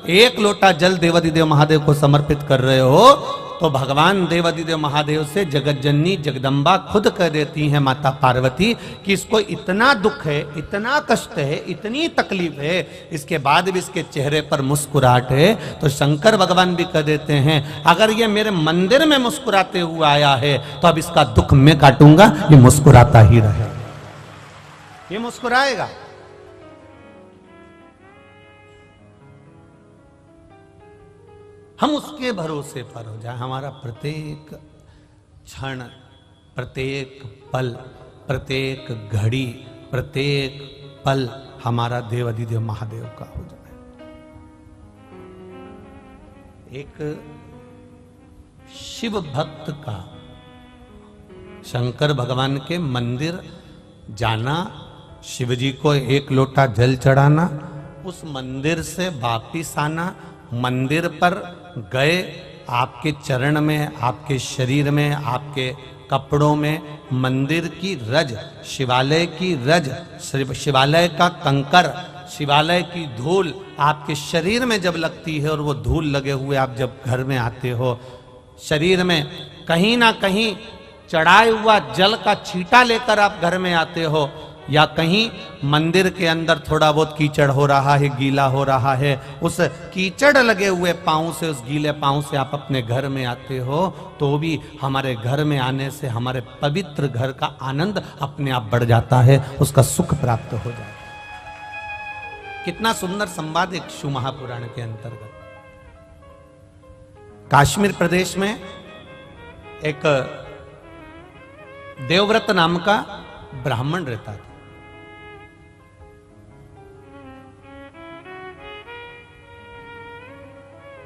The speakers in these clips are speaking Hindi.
एक लोटा जल देवादिदेव महादेव को समर्पित कर रहे हो तो भगवान देवादिदेव महादेव से जगत जननी जगदम्बा खुद कह देती हैं माता पार्वती कि इसको इतना दुख है, इतना कष्ट है, इतनी तकलीफ है, इसके बाद भी इसके चेहरे पर मुस्कुराहट है। तो शंकर भगवान भी कह देते हैं अगर ये मेरे मंदिर में मुस्कुराते हुए आया है तो अब इसका दुख मैं काटूंगा, ये मुस्कुराता ही रहे, ये मुस्कुराएगा। हम उसके भरोसे पर हो जाए, हमारा प्रत्येक क्षण, प्रत्येक पल, प्रत्येक घड़ी, प्रत्येक पल हमारा देवादिदेव महादेव का हो जाए। एक शिव भक्त का शंकर भगवान के मंदिर जाना, शिव जी को एक लोटा जल चढ़ाना, उस मंदिर से वापिस आना, मंदिर पर गए, आपके चरण में, आपके शरीर में, आपके कपड़ों में मंदिर की रज, शिवालय की रज, शिवालय का कंकर, शिवालय की धूल आपके शरीर में जब लगती है और वो धूल लगे हुए आप जब घर में आते हो, शरीर में कहीं ना कहीं चढ़ाए हुआ जल का छींटा लेकर आप घर में आते हो, या कहीं मंदिर के अंदर थोड़ा बहुत कीचड़ हो रहा है, गीला हो रहा है, उस कीचड़ लगे हुए पांव से, उस गीले पांव से आप अपने घर में आते हो, तो भी हमारे घर में आने से हमारे पवित्र घर का आनंद अपने आप बढ़ जाता है, उसका सुख प्राप्त हो जाता है। कितना सुंदर संवाद एक शिव महापुराण के अंतर्गत। कश्मीर प्रदेश में एक देवव्रत नाम का ब्राह्मण रहता था।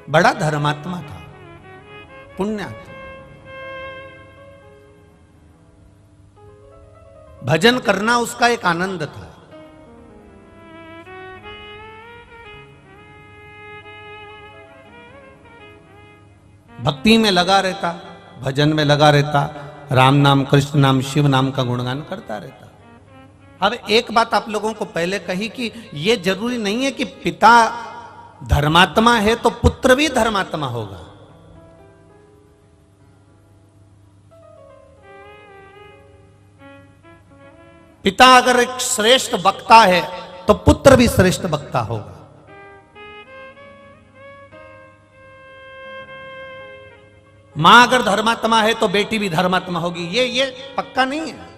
बड़ा धर्मात्मा था, पुण्यात्मा, भजन करना उसका एक आनंद था। भक्ति में लगा रहता, भजन में लगा रहता, राम नाम, कृष्ण नाम, शिव नाम का गुणगान करता रहता। अब एक बात आप लोगों को पहले कही कि यह जरूरी नहीं है कि पिता धर्मात्मा है तो पुत्र भी धर्मात्मा होगा। पिता अगर एक श्रेष्ठ वक्ता है तो पुत्र भी श्रेष्ठ वक्ता होगा। मां अगर धर्मात्मा है तो बेटी भी धर्मात्मा होगी। ये पक्का नहीं है।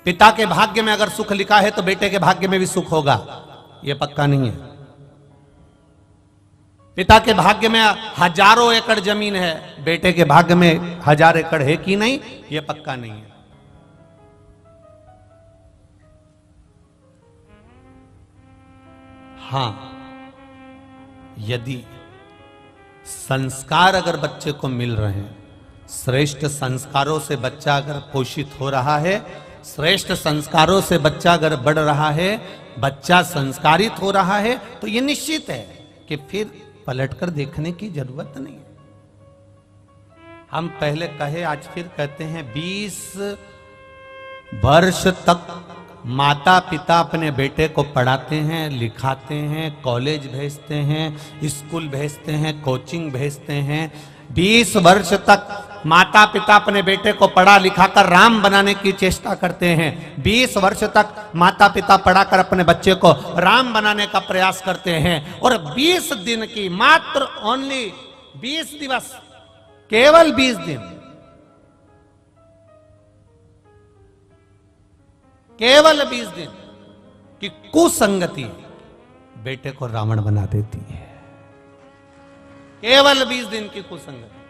पिता के भाग्य में अगर सुख लिखा है तो बेटे के भाग्य में भी सुख होगा, ये पक्का नहीं है। पिता के भाग्य में हजारों एकड़ जमीन है, बेटे के भाग्य में 1000 एकड़ है कि नहीं, ये पक्का नहीं है। हां, यदि संस्कार अगर बच्चे को मिल रहे हैं, श्रेष्ठ संस्कारों से बच्चा अगर पोषित हो रहा है, श्रेष्ठ संस्कारों से बच्चा अगर बढ़ रहा है, बच्चा संस्कारित हो रहा है, तो यह निश्चित है कि फिर पलटकर देखने की जरूरत नहीं है। हम पहले कहे, आज फिर कहते हैं, 20 वर्ष तक माता पिता अपने बेटे को पढ़ाते हैं, लिखाते हैं, कॉलेज भेजते हैं, स्कूल भेजते हैं, कोचिंग भेजते हैं। 20 वर्ष तक माता पिता अपने बेटे को पढ़ा लिखाकर राम बनाने की चेष्टा करते हैं। 20 वर्ष तक माता पिता पढ़ाकर अपने बच्चे को राम बनाने का प्रयास करते हैं। और 20 दिन की, मात्र ओनली 20 दिवस, केवल 20 दिन, केवल 20 दिन की कुसंगति बेटे को रावण बना देती है। केवल 20 दिन की कुसंगति।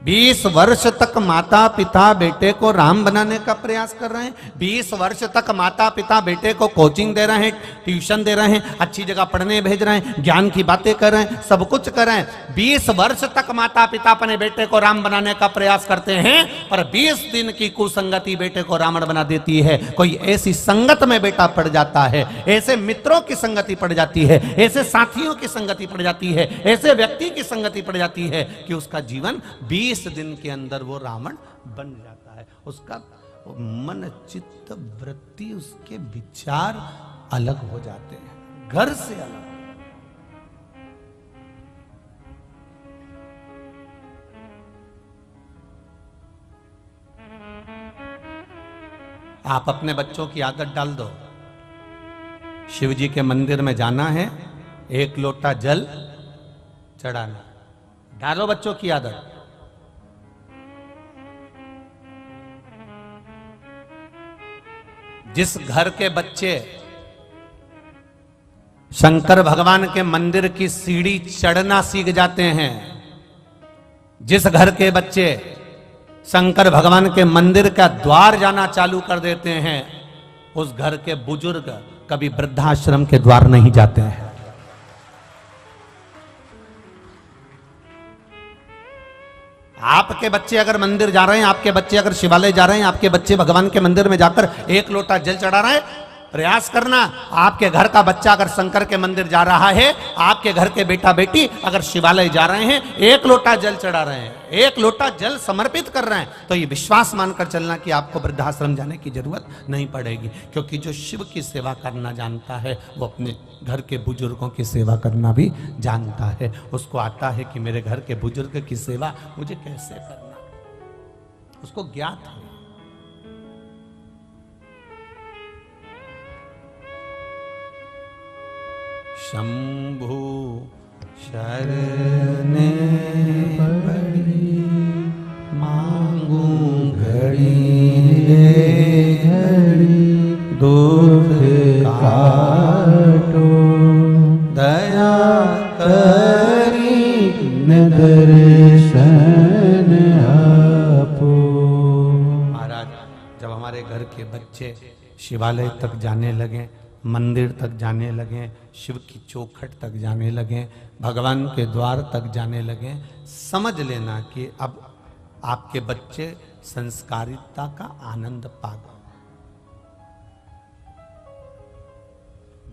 20 वर्ष तक माता पिता बेटे को राम बनाने का प्रयास कर रहे हैं। 20 वर्ष तक माता पिता बेटे को कोचिंग दे रहे हैं, ट्यूशन दे रहे हैं, अच्छी जगह पढ़ने भेज रहे हैं, ज्ञान की बातें कर रहे हैं, सब कुछ कर रहे हैं। 20 वर्ष तक माता पिता अपने बेटे को राम बनाने का प्रयास करते हैं, पर 20 दिन की कुसंगति बेटे को रावण बना देती है। कोई ऐसी संगत में बेटा पड़ जाता है, ऐसे मित्रों की संगति पड़ जाती है, ऐसे साथियों की संगति पड़ जाती है, ऐसे व्यक्ति की संगति पड़ जाती है कि उसका जीवन 20 दिन के अंदर वो रावण बन जाता है। उसका मन, चित्त, वृत्ति, उसके विचार अलग हो जाते हैं, घर से अलग। आप अपने बच्चों की आदत डाल दो, शिव जी के मंदिर में जाना है, 1 लोटा जल चढ़ाना। डालो बच्चों की आदत। जिस घर के बच्चे शंकर भगवान के मंदिर की सीढ़ी चढ़ना सीख जाते हैं, जिस घर के बच्चे शंकर भगवान के मंदिर का द्वार जाना चालू कर देते हैं, उस घर के बुजुर्ग कभी वृद्धाश्रम के द्वार नहीं जाते हैं। आपके बच्चे अगर मंदिर जा रहे हैं, आपके बच्चे अगर शिवालय जा रहे हैं, आपके बच्चे भगवान के मंदिर में जाकर 1 लोटा जल चढ़ा रहे हैं, प्रयास करना। आपके घर का बच्चा अगर शंकर के मंदिर जा रहा है, आपके घर के बेटा बेटी अगर शिवालय जा रहे हैं, 1 लोटा जल चढ़ा रहे हैं, 1 लोटा जल समर्पित कर रहे हैं, तो ये विश्वास मानकर चलना कि आपको वृद्धाश्रम जाने की जरूरत नहीं पड़ेगी। क्योंकि जो शिव की सेवा करना जानता है, वो अपने घर के बुजुर्गों की सेवा करना भी जानता है। उसको आता है कि मेरे घर के बुजुर्ग की सेवा मुझे कैसे करना, उसको ज्ञात है। शंभु शरणे पड़ी मांगू घड़ी रे घड़ी, दुख काटो दया करी दर्शन आपो। महाराज, जब हमारे घर के बच्चे शिवालय तक जाने लगे, मंदिर तक जाने लगे, शिव की चौखट तक जाने लगे, भगवान के द्वार तक जाने लगे, समझ लेना कि अब आपके बच्चे संस्कारिता का आनंद पा गए।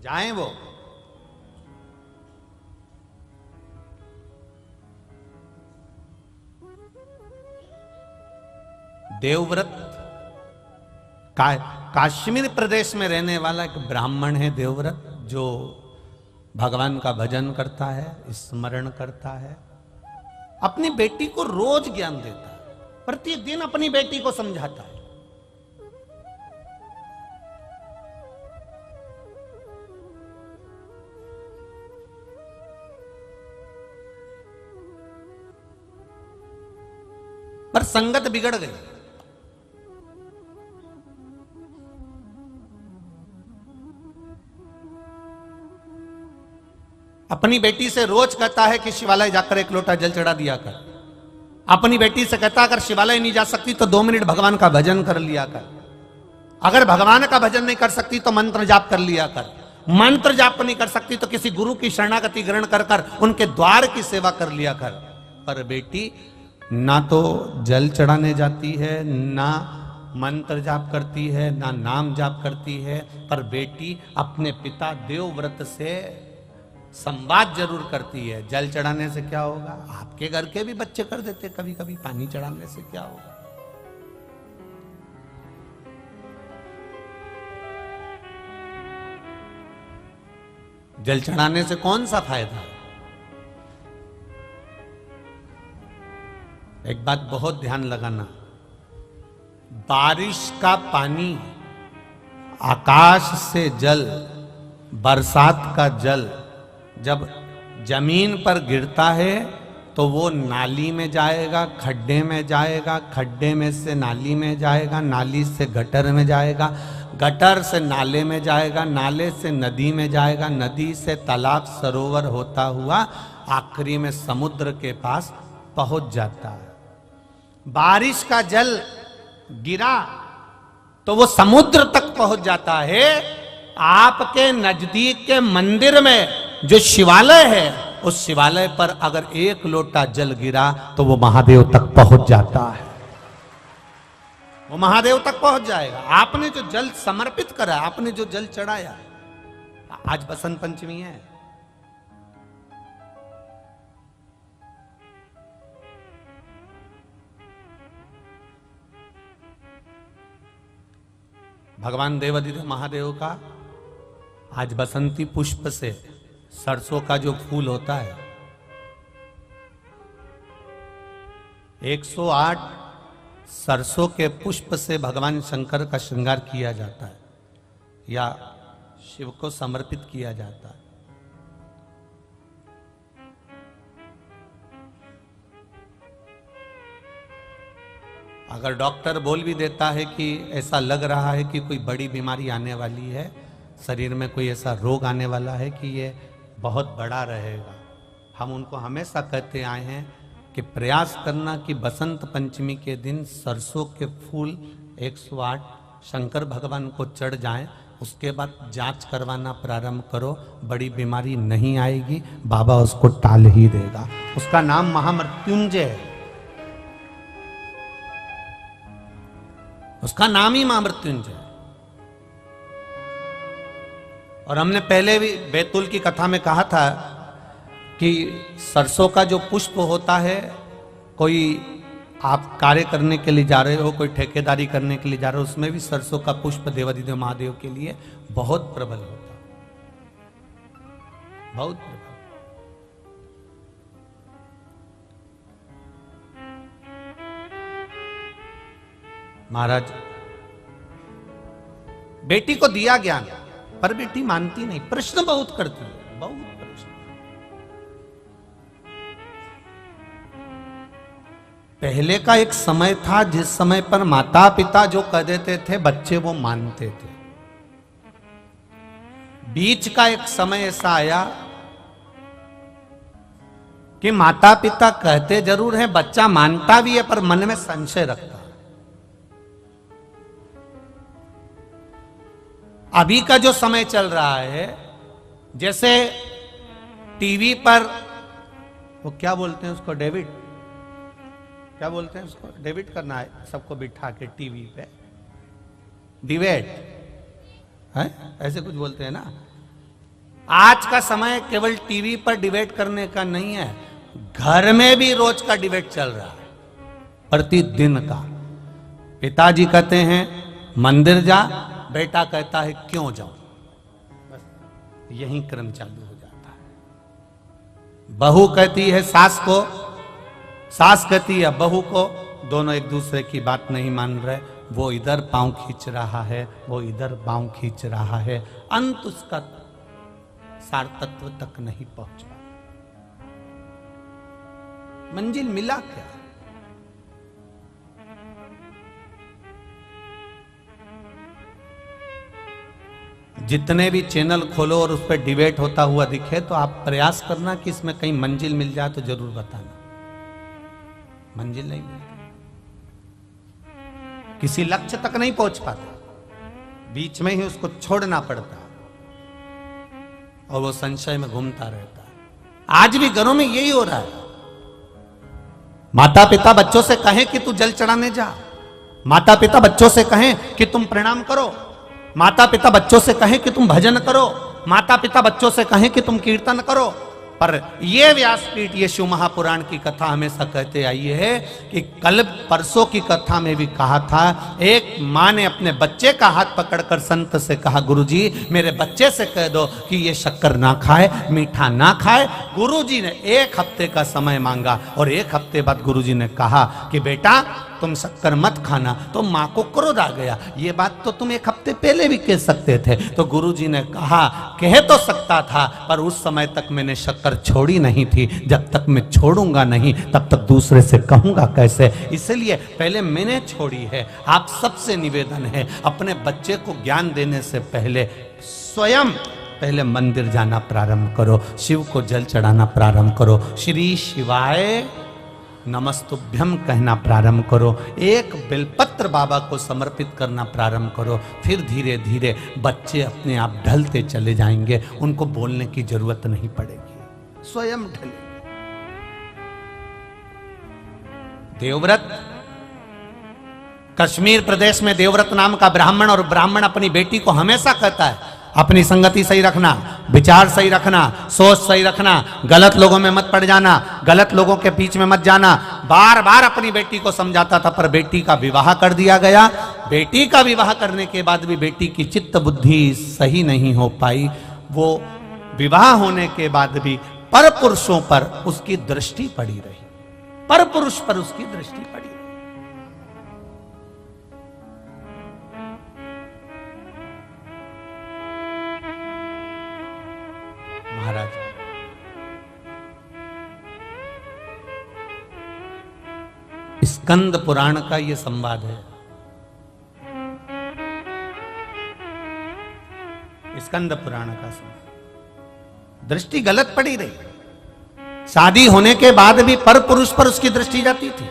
जाएं वो। देवव्रत कश्मीर प्रदेश में रहने वाला एक ब्राह्मण है देवव्रत, जो भगवान का भजन करता है, स्मरण करता है, अपनी बेटी को रोज ज्ञान देता है, प्रतिदिन अपनी बेटी को समझाता है। पर संगत बिगड़ गई। अपनी बेटी से रोज कहता है कि शिवालय जाकर 1 लोटा जल चढ़ा दिया कर। अपनी बेटी से कहता अगर शिवालय नहीं जा सकती तो 2 मिनट भगवान का भजन कर लिया कर। अगर भगवान का भजन नहीं कर सकती तो मंत्र जाप कर लिया कर। मंत्र जाप नहीं कर सकती तो किसी गुरु की शरणागति ग्रहण कर कर उनके द्वार की सेवा कर लिया कर। पर बेटी ना तो जल चढ़ाने जाती है, ना मंत्र जाप करती है, ना नाम जाप करती है, पर बेटी अपने पिता देवव्रत से संवाद जरूर करती है। जल चढ़ाने से क्या होगा? आपके घर के भी बच्चे कर देते कभी कभी। पानी चढ़ाने से क्या होगा? जल चढ़ाने से कौन सा फायदा है? एक बात बहुत ध्यान लगाना, बारिश का पानी, आकाश से जल, बरसात का जल जब जमीन पर गिरता है तो वो नाली में जाएगा, खड्डे में जाएगा, खड्डे में से नाली में जाएगा, नाली से गटर में जाएगा, गटर से नाले में जाएगा, नाले से नदी में जाएगा, नदी से तालाब सरोवर होता हुआ आखिरी में समुद्र के पास पहुंच जाता है। बारिश का जल गिरा तो वो समुद्र तक पहुंच जाता है। आपके नजदीक के मंदिर में जो शिवालय है, उस शिवालय पर अगर 1 लोटा जल गिरा तो वो महादेव तक पहुंच जाता है। वो महादेव तक पहुंच जाएगा। आपने जो जल समर्पित करा, आपने जो जल चढ़ाया। आज बसंत पंचमी है, भगवान देवाधिदेव महादेव का आज बसंती पुष्प से, सरसों का जो फूल होता है, 108 सरसों के पुष्प से भगवान शंकर का श्रृंगार किया जाता है या शिव को समर्पित किया जाता है। अगर डॉक्टर बोल भी देता है कि ऐसा लग रहा है कि कोई बड़ी बीमारी आने वाली है, शरीर में कोई ऐसा रोग आने वाला है कि ये बहुत बड़ा रहेगा, हम उनको हमेशा कहते आए हैं कि प्रयास करना कि बसंत पंचमी के दिन सरसों के फूल 108 शंकर भगवान को चढ़ जाएं, उसके बाद जांच करवाना प्रारंभ करो, बड़ी बीमारी नहीं आएगी, बाबा उसको टाल ही देगा। उसका नाम महामृत्युंजय है, उसका नाम ही महामृत्युंजय है। और हमने पहले भी बैतूल की कथा में कहा था कि सरसों का जो पुष्प होता है, कोई आप कार्य करने के लिए जा रहे हो, कोई ठेकेदारी करने के लिए जा रहे हो, उसमें भी सरसों का पुष्प देवादिदेव महादेव के लिए बहुत प्रबल होता है, बहुत प्रबल। महाराज बेटी को दिया ज्ञान, पर बेटी मानती नहीं, प्रश्न बहुत करती है, बहुत प्रश्न। पहले का एक समय था जिस समय पर माता पिता जो कह देते थे बच्चे वो मानते थे। बीच का एक समय ऐसा आया कि माता पिता कहते जरूर है, बच्चा मानता भी है पर मन में संशय रखता है। अभी का जो समय चल रहा है, जैसे टीवी पर वो क्या बोलते हैं उसको, डेविड, क्या बोलते हैं उसको, डेविड करना है सबको बिठा के टीवी पे, डिबेट है, ऐसे कुछ बोलते हैं ना। आज का समय केवल टीवी पर डिबेट करने का नहीं है, घर में भी रोज का डिबेट चल रहा है, प्रतिदिन का। पिताजी कहते हैं मंदिर जा, बेटा कहता है क्यों जाऊं, बस यही क्रम चालू हो जाता है। बहू कहती है सास को, सास कहती है बहू को, दोनों एक दूसरे की बात नहीं मान रहे, वो इधर पांव खींच रहा है, वो इधर पांव खींच रहा है, अंत उसका सार तत्व तक नहीं पहुंचा। मंजिल मिला क्या? जितने भी चैनल खोलो और उस पर डिबेट होता हुआ दिखे तो आप प्रयास करना कि इसमें कहीं मंजिल मिल जाए तो जरूर बताना। मंजिल नहीं मिलती, किसी लक्ष्य तक नहीं पहुंच पाता, बीच में ही उसको छोड़ना पड़ता और वो संशय में घूमता रहता है। आज भी घरों में यही हो रहा है। माता पिता बच्चों से कहें कि तू जल चढ़ाने जा, माता पिता बच्चों से कहें कि तुम प्रणाम करो, माता पिता बच्चों से कहें कि तुम भजन करो, माता पिता बच्चों से कहें कि तुम कीर्तन करो। पर ये व्यासपीठ, ये शिव महापुराण की कथा हमेशा कहते आई है कि कल परसों की कथा में भी कहा था, एक माँ ने अपने बच्चे का हाथ पकड़कर संत से कहा, गुरुजी मेरे बच्चे से कह दो कि ये शक्कर ना खाए, मीठा ना खाए। गुरुजी ने 1 हफ्ते का समय मांगा और 1 हफ्ते बाद गुरुजी ने कहा कि बेटा तुम शक्कर मत खाना। तो माँ को क्रोध आ गया, ये बात तो तुम 1 हफ्ते पहले भी कह सकते थे। तो गुरुजी ने कहा, कह तो सकता था पर उस समय तक मैंने शक्कर छोड़ी नहीं थी, जब तक मैं छोड़ूंगा नहीं तब तक दूसरे से कहूंगा कैसे, इसलिए पहले मैंने छोड़ी है। आप सबसे निवेदन है, अपने बच्चे को ज्ञान देने से पहले स्वयं पहले मंदिर जाना प्रारंभ करो, शिव को जल चढ़ाना प्रारंभ करो, श्री शिवाय नमस्तुभ्यम कहना प्रारंभ करो, एक बेलपत्र बाबा को समर्पित करना प्रारंभ करो। फिर धीरे धीरे बच्चे अपने आप ढलते चले जाएंगे, उनको बोलने की जरूरत नहीं पड़ेगी, स्वयं ढले। देवव्रत, कश्मीर प्रदेश में देवव्रत नाम का ब्राह्मण, और ब्राह्मण अपनी बेटी को हमेशा कहता है अपनी संगति सही रखना, विचार सही रखना, सोच सही रखना, गलत लोगों में मत पड़ जाना, गलत लोगों के बीच में मत जाना। बार बार अपनी बेटी को समझाता था, पर बेटी का विवाह कर दिया गया। बेटी का विवाह करने के बाद भी बेटी की चित्त बुद्धि सही नहीं हो पाई। वो विवाह होने के बाद भी पर पुरुषों पर उसकी दृष्टि पड़ी रही, पर पुरुष पर उसकी दृष्टि पड़ी रही। स्कंद पुराण का ये संवाद है। स्कंद पुराण का संवाद। दृष्टि गलत पड़ी रही। शादी होने के बाद भी पर पुरुष पर उसकी दृष्टि जाती थी।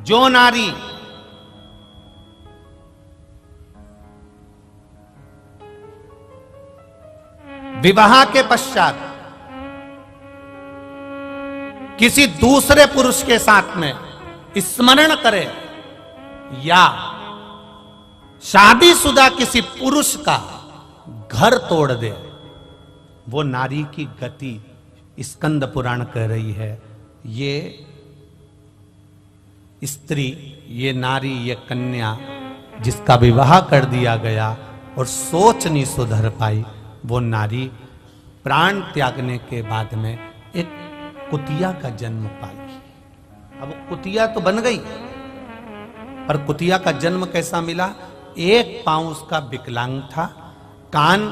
जो नारी विवाह के पश्चात किसी दूसरे पुरुष के साथ में स्मरण करे या शादीशुदा किसी पुरुष का घर तोड़ दे, वो नारी की गति स्कंद पुराण कह रही है। ये स्त्री, ये नारी, ये कन्या जिसका विवाह कर दिया गया और सोच नहीं सुधर पाई, वो नारी प्राण त्यागने के बाद में एक कुतिया का जन्म पाई। अब कुतिया तो बन गई, पर कुतिया का जन्म कैसा मिला? एक पांव उसका विकलांग था, कान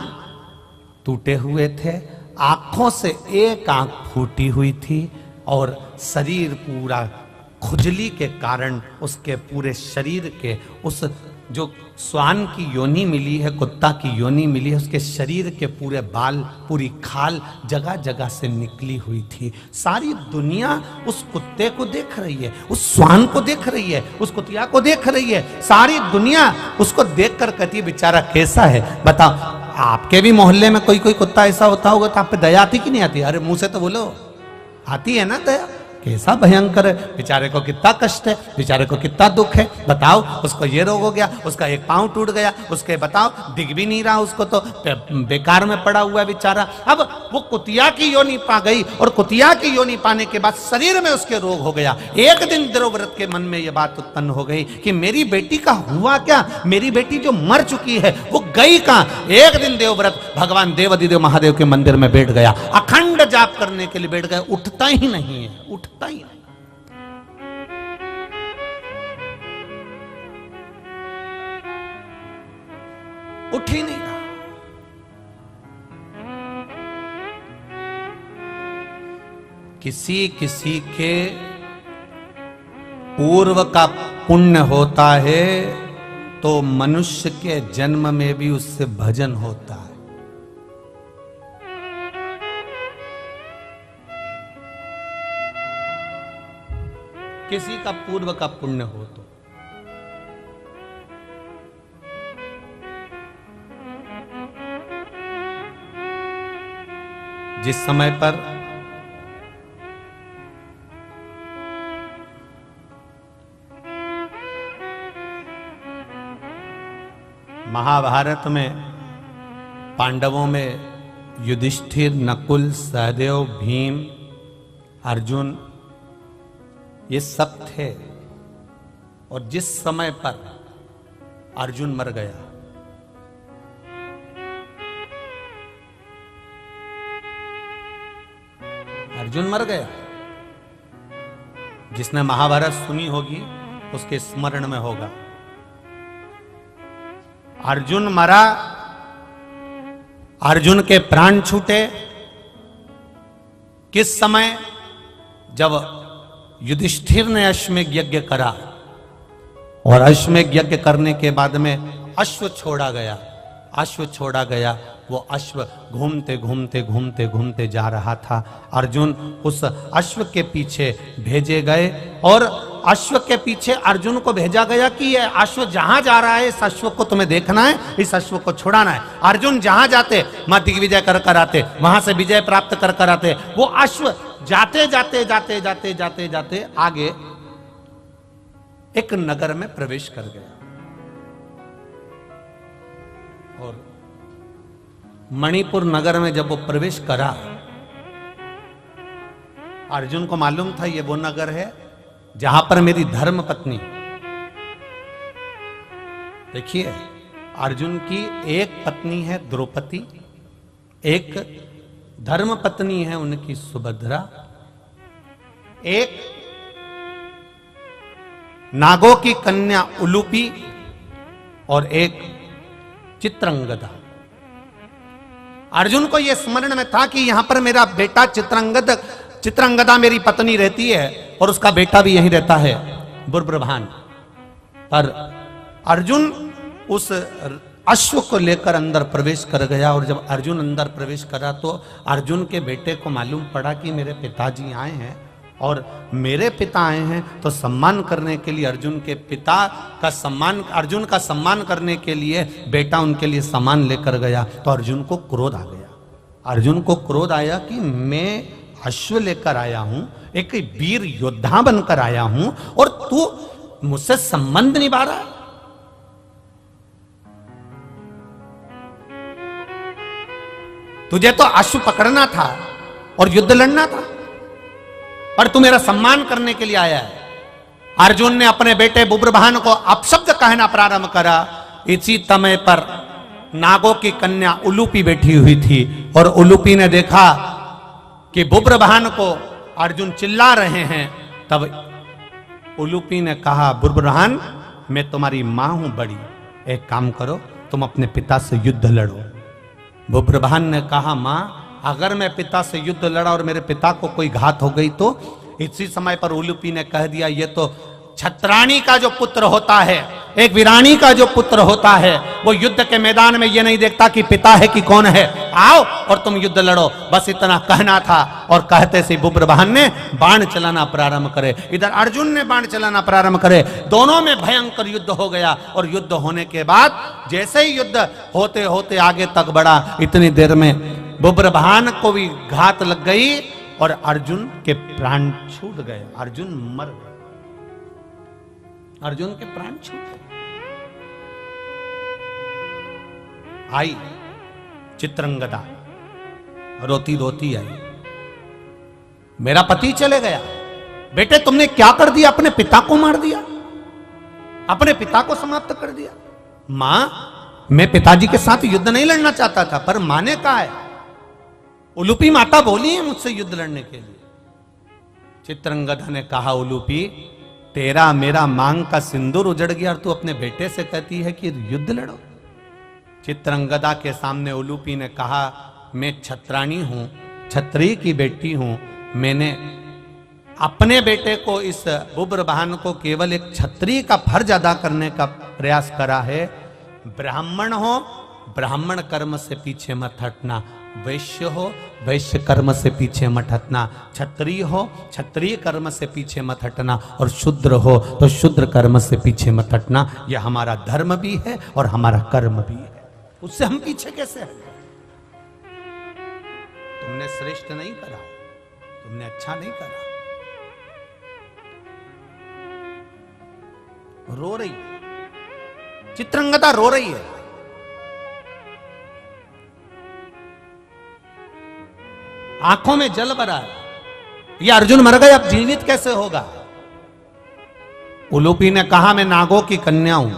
टूटे हुए थे, आंखों से एक आंख फूटी हुई थी और शरीर पूरा खुजली के कारण उसके पूरे शरीर के उस जो श्वान की योनि मिली है, कुत्ता की योनि मिली है, उसके शरीर के पूरे बाल, पूरी खाल जगह जगह से निकली हुई थी। सारी दुनिया उस कुत्ते को देख रही है, उस श्वान को देख रही है, उस कुतिया को देख रही है। सारी दुनिया उसको देखकर कहती है बेचारा कैसा है। बताओ, आपके भी मोहल्ले में कोई कोई कुत्ता ऐसा होता होगा तो आप पे दया आती कि नहीं आती? अरे मुंह से तो बोलो, आती है ना दया। कैसा भयंकर है, बेचारे को कितना कष्ट है, बेचारे को कितना दुख है। बताओ, उसको ये रोग हो गया, उसका एक पांव टूट गया, उसके बताओ दिख भी नहीं रहा, उसको तो बेकार में पड़ा हुआ है बेचारा। अब वो कुतिया की योनि पा गई और कुतिया की योनि पाने के बाद शरीर में उसके रोग हो गया। एक दिन देवव्रत के मन में ये बात उत्पन्न हो गई कि मेरी बेटी का हुआ क्या, मेरी बेटी जो मर चुकी है वो गई कहां। एक दिन देवव्रत भगवान देवाधिदेव महादेव के मंदिर में बैठ गया, अखंड जाप करने के लिए बैठ गया, उठता ही नहीं है, उठता ही नहीं। उठ ही नहीं रहा। किसी किसी के पूर्व का पुण्य होता है तो मनुष्य के जन्म में भी उससे भजन होता है। किसी का पूर्व का पुण्य हो तो जिस समय पर महाभारत में पांडवों में युधिष्ठिर, नकुल, सहदेव, भीम, अर्जुन ये सब थे, और जिस समय पर अर्जुन मर गया, अर्जुन मर गया, जिसने महाभारत सुनी होगी उसके स्मरण में होगा। अर्जुन मरा, अर्जुन के प्राण छूटे किस समय? जब युधिष्ठिर ने अश्वमेध यज्ञ करा और अश्वमेध यज्ञ करने के बाद में अश्व छोड़ा गया, अश्व छोड़ा गया। वो अश्व घूमते घूमते घूमते घूमते जा रहा था। अर्जुन उस अश्व के पीछे भेजे गए और अश्व के पीछे अर्जुन को भेजा गया कि ये अश्व जहां जा रहा है इस अश्व को तुम्हें देखना है, इस अश्व को छुड़ाना है। अर्जुन जहां जाते वहां दिग्विजय कर कर आते, वहां से विजय प्राप्त कर कर आते। वो अश्व जाते जाते जाते जाते जाते जाते आगे एक नगर में प्रवेश कर गया और मणिपुर नगर में जब वो प्रवेश करा, अर्जुन को मालूम था ये वो नगर है जहां पर मेरी धर्म पत्नी, देखिए अर्जुन की एक पत्नी है द्रौपदी, एक धर्म पत्नी है उनकी सुभद्रा, एक नागों की कन्या उलूपी और एक चित्रंगदा। अर्जुन को यह स्मरण में था कि यहां पर मेरा बेटा चित्रंगद चित्रांगदा मेरी पत्नी रहती है और उसका बेटा भी यहीं रहता है बुर्बुरभान। पर अर्जुन उस अश्व को लेकर अंदर प्रवेश कर गया और जब अर्जुन अंदर प्रवेश करा तो अर्जुन के बेटे को मालूम पड़ा कि मेरे पिताजी आए हैं और मेरे पिता आए हैं, तो सम्मान करने के लिए अर्जुन के पिता का सम्मान, अर्जुन का सम्मान करने के लिए बेटा उनके लिए सामान लेकर गया। तो अर्जुन को क्रोध आ गया। अर्जुन को क्रोध आया कि मैं अश्व लेकर आया हूं, एक वीर योद्धा बनकर आया हूं और तू मुझसे संबंध निभा रहा है। तुझे तो अश्व पकड़ना था और युद्ध लड़ना था, पर तू मेरा सम्मान करने के लिए आया है। अर्जुन ने अपने बेटे बुर्बुरभान को अपशब्द कहना प्रारंभ करा। इसी समय पर नागों की कन्या उलूपी बैठी हुई थी और उलूपी ने देखा कि बुर्बुरभान को अर्जुन चिल्ला रहे हैं। तब उलूपी ने कहा, बुर्बुरभान मैं तुम्हारी मां हूं बड़ी, एक काम करो तुम अपने पिता से युद्ध लड़ो। बुर्बुरभान ने कहा, मां अगर मैं पिता से युद्ध लड़ा और मेरे पिता को कोई घात हो गई तो? इसी समय पर उलूपी ने कह दिया, ये तो छत्राणी का जो पुत्र होता है, एक वीरानी का जो पुत्र होता है, वो युद्ध के मैदान में ये नहीं देखता कि पिता है कि कौन है, आओ और तुम युद्ध लड़ो। बस इतना कहना था और कहते से बुर्बुरभान ने बाण चलाना प्रारंभ करे, इधर अर्जुन ने बाण चलाना प्रारंभ करे। दोनों में भयंकर युद्ध हो गया और युद्ध होने के बाद जैसे ही युद्ध होते होते आगे तक बढ़ा, इतनी देर में बुर्बुरभान को भी घात लग गई और अर्जुन के प्राण छूट गए। अर्जुन मर गए, अर्जुन के प्राण छूट गए। आई चित्रांगदा रोती रोती आई, मेरा पति चले गया। बेटे तुमने क्या कर दिया? अपने पिता को मार दिया, अपने पिता को समाप्त कर दिया। मां मैं पिताजी के साथ युद्ध नहीं लड़ना चाहता था, पर मां ने कहा है, उलूपी माता बोली है मुझसे युद्ध लड़ने के लिए। चित्रांगदा ने कहा, उलूपी तेरा मेरा मांग का सिंदूर उजड़ गया और तू अपने बेटे से कहती है कि युद्ध लड़ो। चित्रांगदा के सामने उलूपी ने कहा, मैं छत्राणी हूं, छत्री की बेटी हूं, मैंने अपने बेटे को, इस बुर्बुरभान को केवल एक छत्री का फर्ज अदा करने का प्रयास करा है। ब्राह्मण हो, ब्राह्मण कर्म से पीछे मत हटना, वैश्य हो, वैश्य कर्म से पीछे मत हटना, क्षत्रिय हो, क्षत्रिय कर्म से पीछे मत हटना, और शूद्र हो तो शूद्र कर्म से पीछे मत हटना। यह हमारा धर्म भी है और हमारा कर्म भी है, उससे हम पीछे कैसे हटें? तुमने श्रेष्ठ नहीं करा, तुमने अच्छा नहीं करा। रो रही, चित्रांगदा रो रही है। आंखों में जल भरा है, ये अर्जुन मर गए, अब जीवित कैसे होगा? उलूपी ने कहा, मैं नागों की कन्या हूं,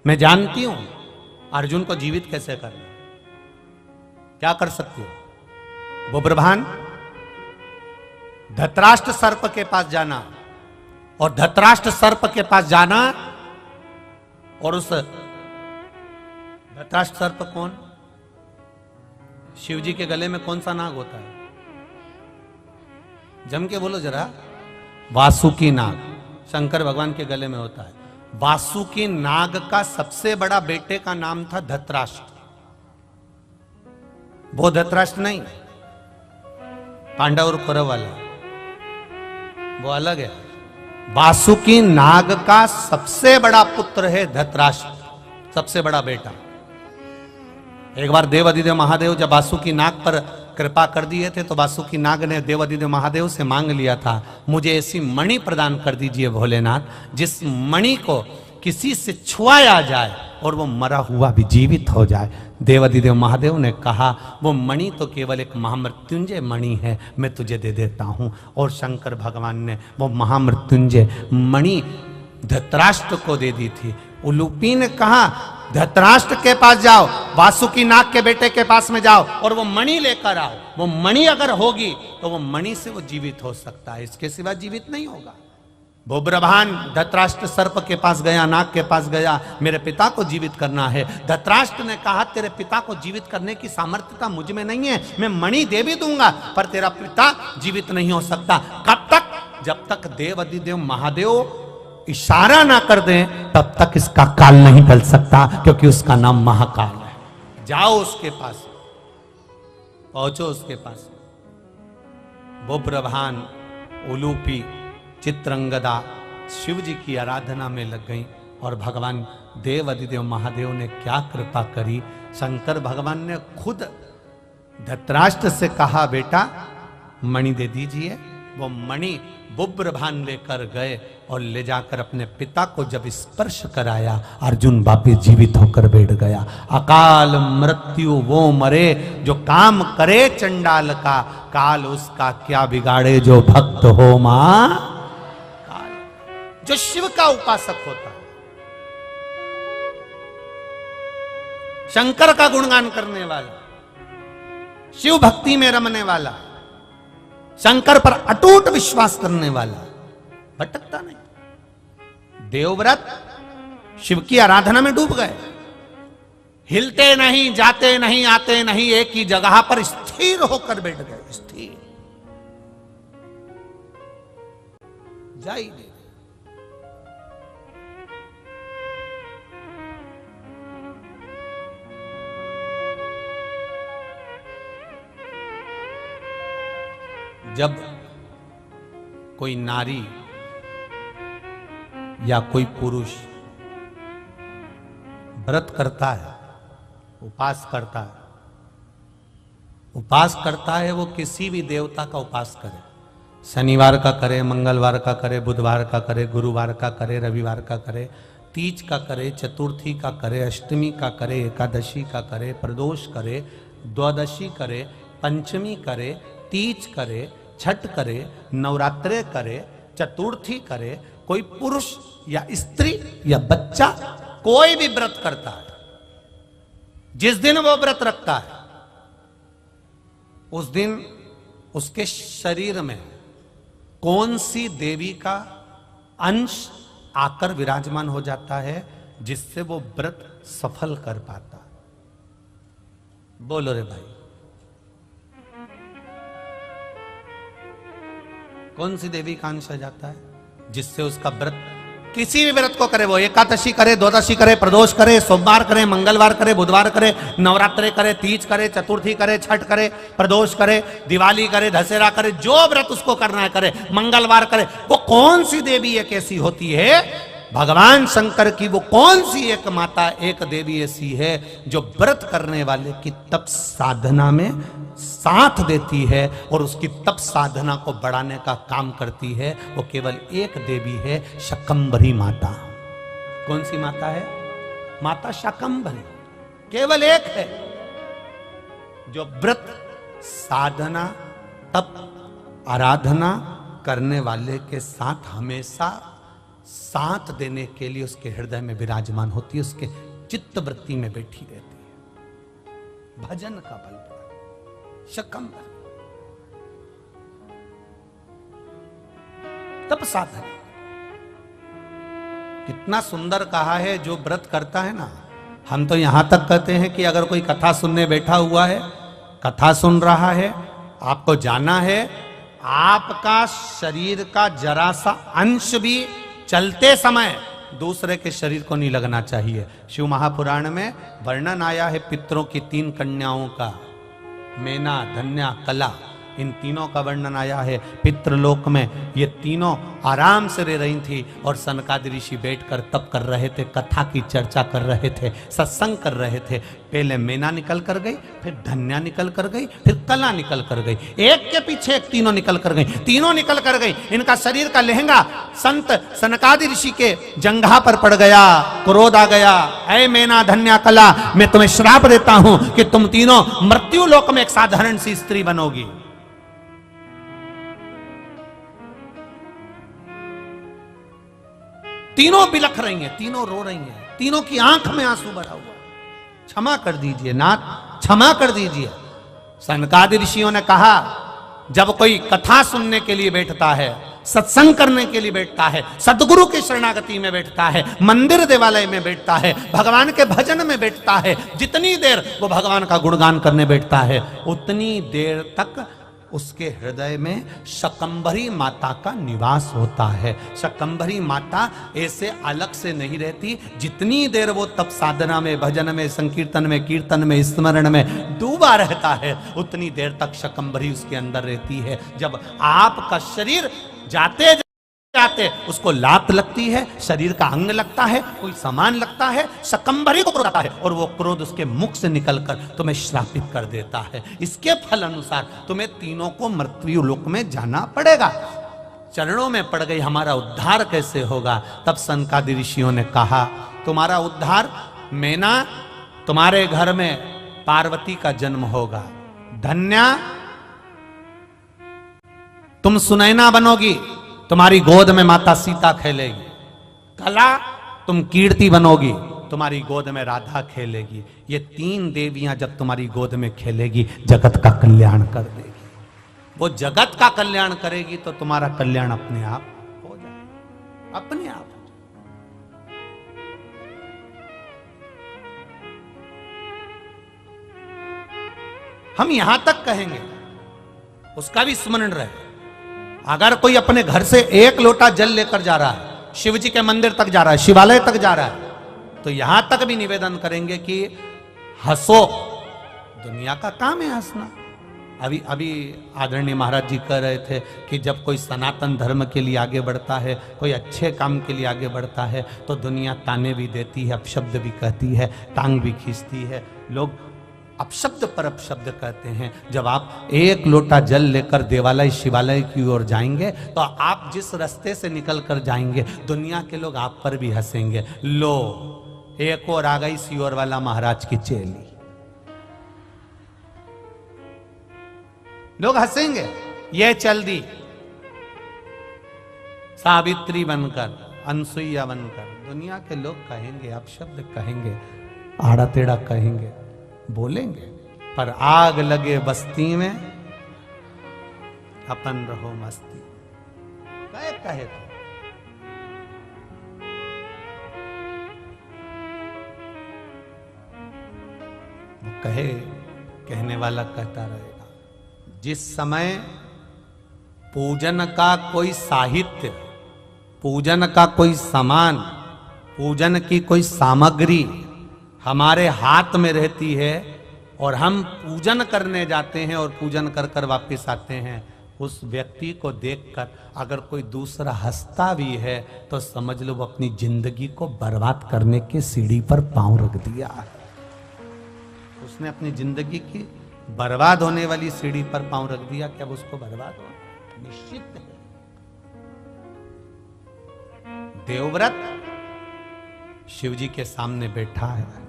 मैं जानती हूं अर्जुन को जीवित कैसे करना, क्या कर सकती हो? बुर्बुरभान धृतराष्ट्र सर्प के पास जाना, और धृतराष्ट्र सर्प के पास जाना, और उस धृतराष्ट्र सर्प कौन? शिव जी के गले में कौन सा नाग होता है? जम के बोलो जरा। वासुकी नाग शंकर भगवान के गले में होता है। वासुकी नाग का सबसे बड़ा बेटे का नाम था धृतराष्ट्र। वो धृतराष्ट्र नहीं, पांडव और कौरव वाला, वो अलग है। वासुकी नाग का सबसे बड़ा पुत्र है धृतराष्ट्र, सबसे बड़ा बेटा। एक बार देवाधिदेव महादेव जब वासुकी नाग पर कृपा कर दिए थे, तो वासुकी नाग ने देवाधिदेव महादेव से मांग लिया था, मुझे ऐसी मणि प्रदान कर दीजिए भोलेनाथ, जिस मणि को किसी से छुआया जाए और वो मरा हुआ भी जीवित हो जाए। देवाधिदेव महादेव ने कहा, वो मणि तो केवल एक महामृत्युंजय मणि है, मैं तुझे दे देता हूं। और शंकर भगवान ने वो महामृत्युंजय मणि धृतराष्ट्र को दे दी थी। उलूपी ने कहा, धृतराष्ट्र के पास जाओ, वासुकी नाग के बेटे के पास में जाओ और वो मणि लेकर आओ। वो मणि अगर होगी तो वो मणि से वो जीवित हो सकता है, इसके सिवा जीवित नहीं होगा। बुभ्रभान धृतराष्ट्र सर्प के पास गया, नाग के पास गया, मेरे पिता को जीवित करना है। धृतराष्ट्र ने कहा तेरे पिता को जीवित करने की सामर्थ्यता मुझ में नहीं है, मैं मणि दे भी दूंगा पर तेरा पिता जीवित नहीं हो सकता। कब तक? जब तक देव अधिदेव महादेव इशारा ना कर दें तब तक इसका काल नहीं टल सकता, क्योंकि उसका नाम महाकाल है। जाओ उसके पास, पहुंचो उसके पास। बुभ्रभान, उलूपी, चित्रंगदा शिव जी की आराधना में लग गई और भगवान देव अधिदेव महादेव ने क्या कृपा करी। शंकर भगवान ने खुद धृतराष्ट्र से कहा बेटा मणि दे दीजिए। वो मणि बुभ्रभान लेकर गए और ले जाकर अपने पिता को जब स्पर्श कराया, अर्जुन वापिस जीवित होकर बैठ गया। अकाल मृत्यु वो मरे जो काम करे चंडाल का, काल उसका क्या बिगाड़े जो भक्त हो मां काल। जो शिव का उपासक होता है, शंकर का गुणगान करने वाला, शिव भक्ति में रमने वाला, शंकर पर अटूट विश्वास करने वाला भटकता नहीं। देवव्रत शिव की आराधना में डूब गए, हिलते नहीं, जाते नहीं, आते नहीं, एक ही जगह पर स्थिर होकर बैठ गए। स्थिर जाई नहीं। जब कोई नारी या कोई पुरुष व्रत करता है, उपास करता है, उपास करता है, वो किसी भी देवता का उपास करे, शनिवार का करे, मंगलवार का करे, बुधवार का करे, गुरुवार का करे, रविवार का करे, तीज का करे, चतुर्थी का करे, अष्टमी का करे, एकादशी का करे, प्रदोष करे, द्वादशी करे, पंचमी करे, तीज करे, छठ करे, नवरात्रे करे, चतुर्थी करे, कोई पुरुष या स्त्री या बच्चा कोई भी व्रत करता है, जिस दिन वो व्रत रखता है उस दिन उसके शरीर में कौन सी देवी का अंश आकर विराजमान हो जाता है जिससे वो व्रत सफल कर पाता। बोलो रे भाई, कौन सी देवी का अंश आ जाता है जिससे उसका व्रत, किसी भी व्रत को करे, वो एकादशी करे, द्वादशी करे, प्रदोष करे, सोमवार करे, मंगलवार करे, बुधवार करे, नवरात्रे करे, तीज करे, चतुर्थी करे, छठ करे, प्रदोष करे, दिवाली करे, दशहरा करे, जो व्रत उसको करना है करे, मंगलवार करे, वो कौन सी देवी एक ऐसी होती है, भगवान शंकर की वो कौन सी एक माता, एक देवी ऐसी है जो व्रत करने वाले की तप साधना में साथ देती है और उसकी तप साधना को बढ़ाने का काम करती है। वो केवल एक देवी है, शाकंभरी माता। कौन सी माता है? माता शाकंभरी। केवल एक है जो व्रत साधना तप आराधना करने वाले के साथ हमेशा साथ देने के लिए उसके हृदय में विराजमान होती है, उसके चित्त वृत्ति में बैठी रहती है। भजन का बल शाकंभरी तप साधन। कितना सुंदर कहा है, जो व्रत करता है ना, हम तो यहां तक कहते हैं कि अगर कोई कथा सुनने बैठा हुआ है, कथा सुन रहा है, आपको जाना है, आपका शरीर का जरा सा अंश भी चलते समय दूसरे के शरीर को नहीं लगना चाहिए। शिव महापुराण में वर्णन आया है पितरों की 3 कन्याओं का, मेना, धन्या, कला, इन तीनों का वर्णन आया है। पितृलोक में ये तीनों आराम से रह रही थी और सनकादि ऋषि बैठकर तप कर रहे थे, कथा की चर्चा कर रहे थे, सत्संग कर रहे थे। पहले मेना निकल कर गई, फिर धन्या निकल कर गई, फिर कला निकल कर गई, एक के पीछे एक तीनों निकल कर गई। तीनों निकल कर गई, इनका शरीर का लहंगा संत सनकादि ऋषि के जंघा पर पड़ गया। क्रोध आ गया, ऐ मेना, धन्या, कला, मैं तुम्हें श्राप देता हूं कि तुम तीनों मृत्यु लोक में एक साधारण सी स्त्री बनोगी। तीनों बिलख रही हैं, तीनों रो रही हैं, तीनों की आंख में आंसू भरा हुआ। क्षमा कर दीजिए नाथ, क्षमा कर दीजिए। सनकादि ऋषियों ने कहा, जब कोई कथा सुनने के लिए बैठता है, सत्संग करने के लिए बैठता है, सदगुरु की शरणागति में बैठता है, मंदिर देवालय में बैठता है, भगवान के भजन में बैठता है, जितनी देर वो भगवान का गुणगान करने बैठता है उतनी देर तक उसके हृदय में शकंभरी माता का निवास होता है। शकंभरी माता ऐसे अलग से नहीं रहती, जितनी देर वो तप साधना में, भजन में, संकीर्तन में, कीर्तन में, स्मरण में डूबा रहता है उतनी देर तक शकंभरी उसके अंदर रहती है। जब आपका शरीर जाते जाते उसको लात लगती है, शरीर का अंग लगता है, कोई सामान लगता है, शकंभरी को क्रोध आता है और वो क्रोध उसके मुख से निकलकर तुम्हें श्रापित कर देता है। इसके फल अनुसार तुम्हें तीनों को मृत्यु लोक में जाना पड़ेगा। चरणों में पड़ गई, हमारा उद्धार कैसे होगा? तब सनकादि ऋषियों ने कहा तुम्हारा उद्धार मैना, तुम्हारे घर में पार्वती का जन्म होगा, धन्या तुम सुनैना बनोगी, तुम्हारी गोद में माता सीता खेलेगी, कला तुम कीर्ति बनोगी, तुम्हारी गोद में राधा खेलेगी। ये तीन देवियां जब तुम्हारी गोद में खेलेगी जगत का कल्याण कर देगी। वो जगत का कल्याण करेगी तो तुम्हारा कल्याण अपने आप हो जाएगा, अपने आप। हम यहां तक कहेंगे, उसका भी स्मरण रहे। अगर कोई अपने घर से एक लोटा जल लेकर जा रहा है, शिव जी के मंदिर तक जा रहा है, शिवालय तक जा रहा है, तो यहां तक भी निवेदन करेंगे कि हंसो, दुनिया का काम है हंसना। अभी आदरणीय महाराज जी कह रहे थे कि जब कोई सनातन धर्म के लिए आगे बढ़ता है, कोई अच्छे काम के लिए आगे बढ़ता है, तो दुनिया ताने भी देती है, अपशब्द भी कहती है, टांग भी खींचती है। लोग अपशब्द पर अपशब्द कहते हैं। जब आप एक लोटा जल लेकर देवालय शिवालय की ओर जाएंगे तो आप जिस रास्ते से निकल कर जाएंगे दुनिया के लोग आप पर भी हंसेंगे। लो, एक और आ गई सियोर वाला महाराज की चेली, लोग हंसेंगे, ये चल दी सावित्री बनकर, अनसुईया बनकर। दुनिया के लोग कहेंगे, अपशब्द कहेंगे, आड़ा टेढ़ा कहेंगे, बोलेंगे, पर आग लगे बस्ती में अपन रहो मस्ती। कहे तो वो कहे, कहने वाला कहता रहेगा। जिस समय पूजन का कोई साहित्य, पूजन का कोई सामान, पूजन की कोई सामग्री हमारे हाथ में रहती है और हम पूजन करने जाते हैं और पूजन कर कर वापस आते हैं, उस व्यक्ति को देखकर अगर कोई दूसरा हंसता भी है तो समझ लो वो अपनी जिंदगी को बर्बाद करने की सीढ़ी पर पांव रख दिया है। उसने अपनी जिंदगी की बर्बाद होने वाली सीढ़ी पर पांव रख दिया कि अब उसको बर्बाद होना निश्चित है। देवव्रत शिव जी के सामने बैठा है,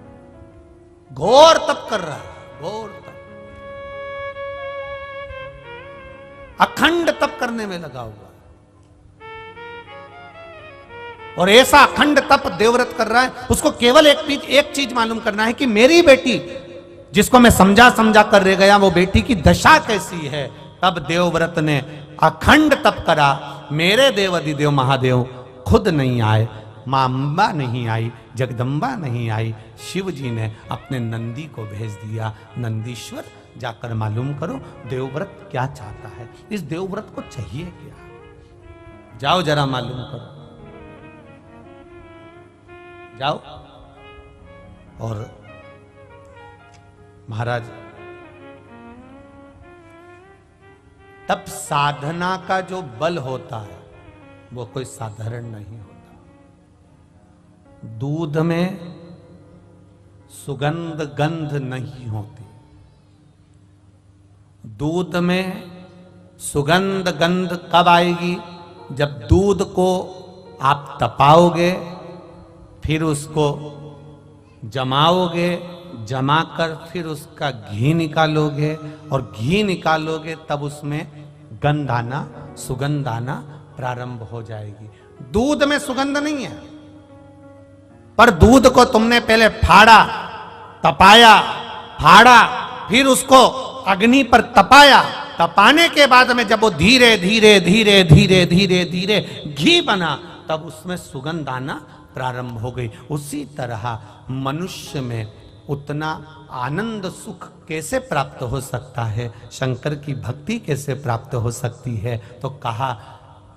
घोर तप कर रहा है, घोर तप, अखंड तप करने में लगा हुआ, और ऐसा अखंड तप देवव्रत कर रहा है। उसको केवल एक चीज मालूम करना है कि मेरी बेटी, जिसको मैं समझा समझा कर रह गया, वो बेटी की दशा कैसी है। तब देवव्रत ने अखंड तप करा। मेरे देव अधिदेव महादेव खुद नहीं आए, मां अंबा नहीं आई, जगदम्बा नहीं आई, शिव जी ने अपने नंदी को भेज दिया। नंदीश्वर जाकर मालूम करो देवव्रत क्या चाहता है, इस देवव्रत को चाहिए क्या, जाओ जरा मालूम करो, जाओ। और महाराज तब साधना का जो बल होता है वो कोई साधारण नहीं होता। दूध में सुगंध गंध नहीं होती, दूध में सुगंध गंध कब आएगी? जब दूध को आप तपाओगे, फिर उसको जमाओगे, जमाकर फिर उसका घी निकालोगे, और घी निकालोगे तब उसमें गंध आना, सुगंध आना प्रारंभ हो जाएगी। दूध में सुगंध नहीं है, पर दूध को तुमने पहले फाड़ा, तपाया, फाड़ा, फिर उसको अग्नि पर तपाया, तपाने के बाद में जब वो धीरे धीरे धीरे धीरे धीरे धीरे घी बना, तब उसमें सुगंध आना प्रारंभ हो गई। उसी तरह मनुष्य में उतना आनंद सुख कैसे प्राप्त हो सकता है, शंकर की भक्ति कैसे प्राप्त हो सकती है? तो कहा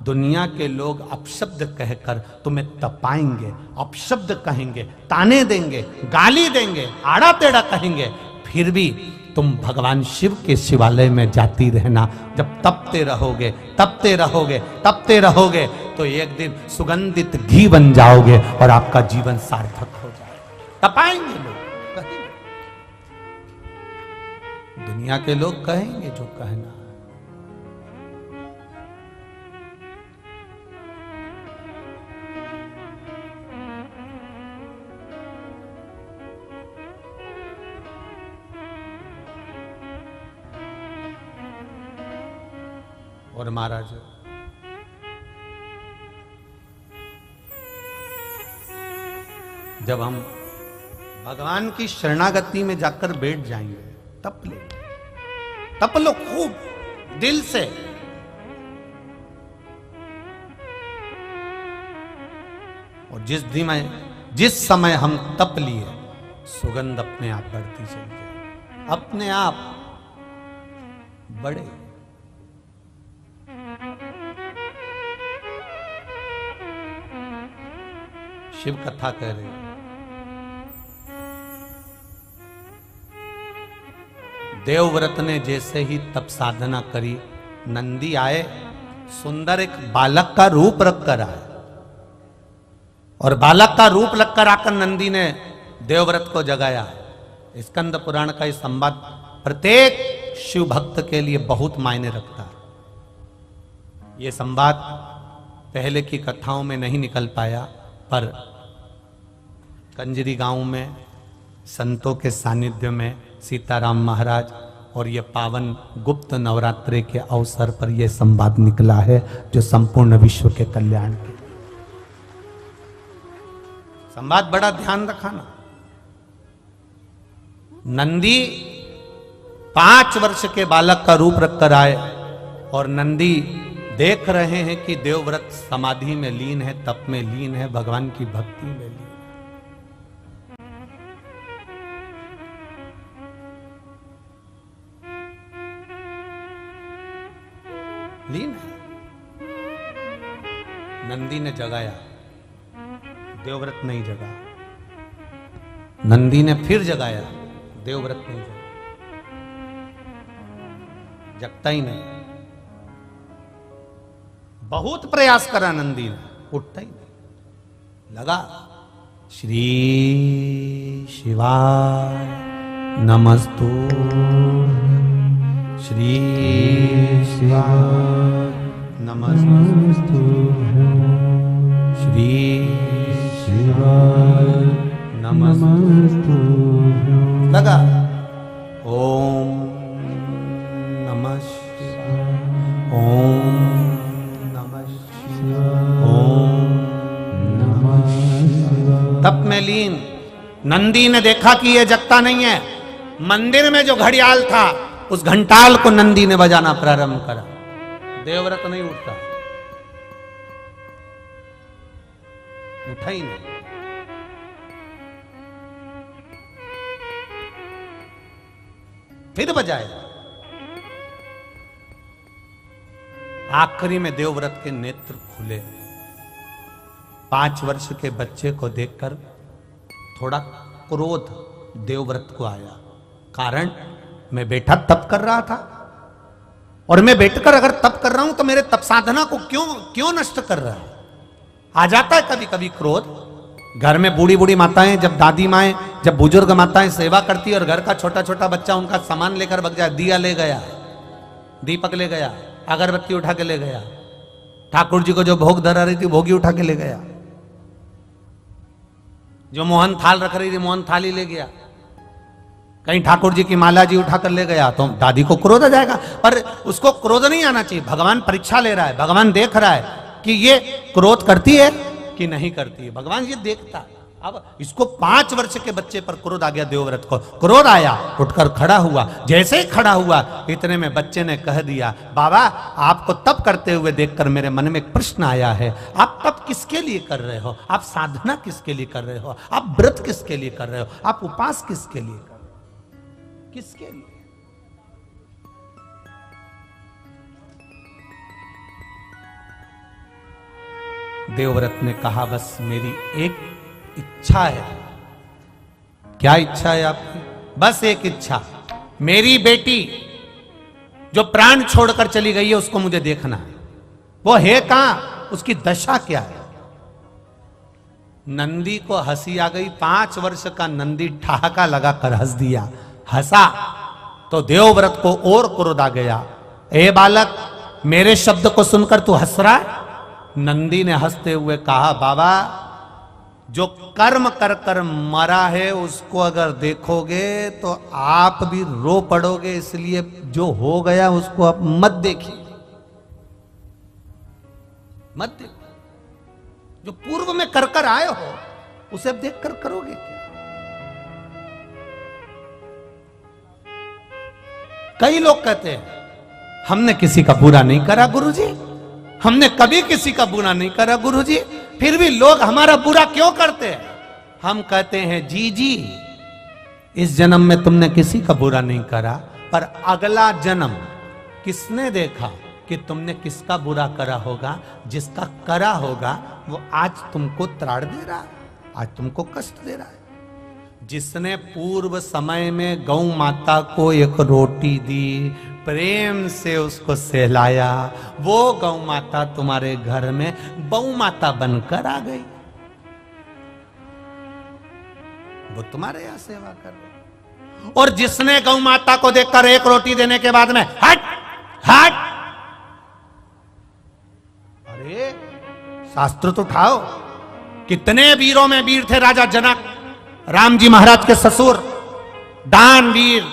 दुनिया के लोग अपशब्द कहकर तुम्हें तपाएंगे, अपशब्द कहेंगे, ताने देंगे, गाली देंगे, आड़ा टेढ़ा कहेंगे, फिर भी तुम भगवान शिव के शिवालय में जाती रहना। जब तपते रहोगे तपते रहोगे तपते रहोगे तो एक दिन सुगंधित घी बन जाओगे और आपका जीवन सार्थक हो जाएगा। तपाएंगे लोग, कहेंगे, दुनिया के लोग कहेंगे जो कहना। और महाराज जब हम भगवान की शरणागति में जाकर बैठ जाएंगे, तप लो खूब दिल से। और जिस समय हम तप लिए, सुगंध अपने आप बढ़ती चली जाए, अपने आप बढ़े। शिव कथा कह रहे हैं, देवव्रत ने जैसे ही तप साधना करी, नंदी आए, सुंदर एक बालक का रूप रखकर आए, और बालक का रूप रखकर आकर नंदी ने देवव्रत को जगाया। स्कंद पुराण का ये संवाद प्रत्येक शिव भक्त के लिए बहुत मायने रखता है। ये संवाद पहले की कथाओं में नहीं निकल पाया, पर कंजरी गांव में संतों के सानिध्य में सीताराम महाराज और ये पावन गुप्त नवरात्रि के अवसर पर यह संवाद निकला है, जो संपूर्ण विश्व के कल्याण के संवाद। बड़ा ध्यान रखना, नंदी 5 वर्ष के बालक का रूप रखकर आए, और नंदी देख रहे हैं कि देवव्रत समाधि में लीन है, तप में लीन है, भगवान की भक्ति में लीन है। लीन है। नंदी ने जगाया, देवव्रत नहीं जगा। नंदी ने फिर जगाया, देवव्रत नहीं जगा, जगता ही नहीं। बहुत प्रयास करा नंदी ने, उठता ही नहीं। लगा श्री शिवाय नमस्तु, श्री शिवाय नमस्तु, श्री शिवाय नमस्तु। लगा ओम नमः शिवाय, ओम नमः शिवाय, ओम नमः शिवाय। तप में लीन। नंदी ने देखा कि यह जगता नहीं है। मंदिर में जो घड़ियाल था, उस घंटाल को नंदी ने बजाना प्रारंभ करा। देवव्रत नहीं उठता, उठा ही नहीं। फिर बजाया। आखिरी में देवव्रत के नेत्र खुले। 5 वर्ष के बच्चे को देखकर थोड़ा क्रोध देवव्रत को आया। कारण, मैं बैठा तप कर रहा था, और मैं बैठकर अगर तप कर रहा हूं तो मेरे तप साधना को क्यों नष्ट कर रहा है। आ जाता है कभी कभी क्रोध। घर में बूढ़ी बूढ़ी माताएं, जब दादी माएं, जब बुजुर्ग माताएं सेवा करती है, और घर का छोटा छोटा बच्चा उनका सामान लेकर भग जाए, दिया ले गया, दीपक ले गया, अगरबत्ती उठा के ले गया, ठाकुर जी को जो भोग धरा रही थी भोगी उठा के ले गया, जो मोहन थाल रख रही थी मोहन थाल ही ले गया, कहीं ठाकुर जी की माला जी उठाकर ले गया, तो दादी को क्रोध आ जाएगा। पर उसको क्रोध नहीं आना चाहिए। भगवान परीक्षा ले रहा है, भगवान देख रहा है कि ये क्रोध करती है कि नहीं करती है। भगवान ये देखता, अब इसको 5 वर्ष के बच्चे पर क्रोध आ गया, देवव्रत को क्रोध आया, उठकर खड़ा हुआ। जैसे ही खड़ा हुआ इतने में बच्चे ने कह दिया, बाबा आपको तप करते हुए देखकर मेरे मन में एक प्रश्न आया है, आप तप किसके लिए कर रहे हो, आप साधना किसके लिए कर रहे हो, आप व्रत किसके लिए कर रहे हो, आप उपास किसके लिए कर रहे हो, किसके लिए? देवव्रत ने कहा, बस मेरी एक इच्छा है। क्या इच्छा है आपकी? बस एक इच्छा, मेरी बेटी जो प्राण छोड़कर चली गई है उसको मुझे देखना है। वो है कहां, उसकी दशा क्या है? नंदी को हंसी आ गई। 5 वर्ष का नंदी ठहाका लगाकर हंस दिया, हंसा तो देवव्रत को और क्रोध आ गया। ए बालक, मेरे शब्द को सुनकर तू हंस रहा है? नंदी ने हंसते हुए कहा, बाबा जो कर्म कर कर मरा है उसको अगर देखोगे तो आप भी रो पड़ोगे, इसलिए जो हो गया उसको आप मत देखिए, मत देखो। जो पूर्व में कर कर आए हो उसे अब देख कर करोगे क्या? कई लोग कहते हैं हमने किसी का बुरा नहीं करा गुरुजी, हमने कभी किसी का बुरा नहीं करा गुरुजी, फिर भी लोग हमारा बुरा क्यों करते हैं? हम कहते हैं जी जी, इस जन्म में तुमने किसी का बुरा नहीं करा, पर अगला जन्म किसने देखा कि तुमने किसका बुरा करा होगा? जिसका करा होगा वो आज तुमको त्राड़ दे रहा है, आज तुमको कष्ट दे रहा है। जिसने पूर्व समय में गौ माता को एक रोटी दी, प्रेम से उसको सहलाया, वो गौ माता तुम्हारे घर में गौ माता बनकर आ गई, वो तुम्हारे यहां सेवा कर रही। और जिसने गौ माता को देखकर एक रोटी देने के बाद में हट हट, अरे शास्त्र तो उठाओ, कितने वीरों में वीर थे राजा जनक, राम जी महाराज के ससुर, दानवीर,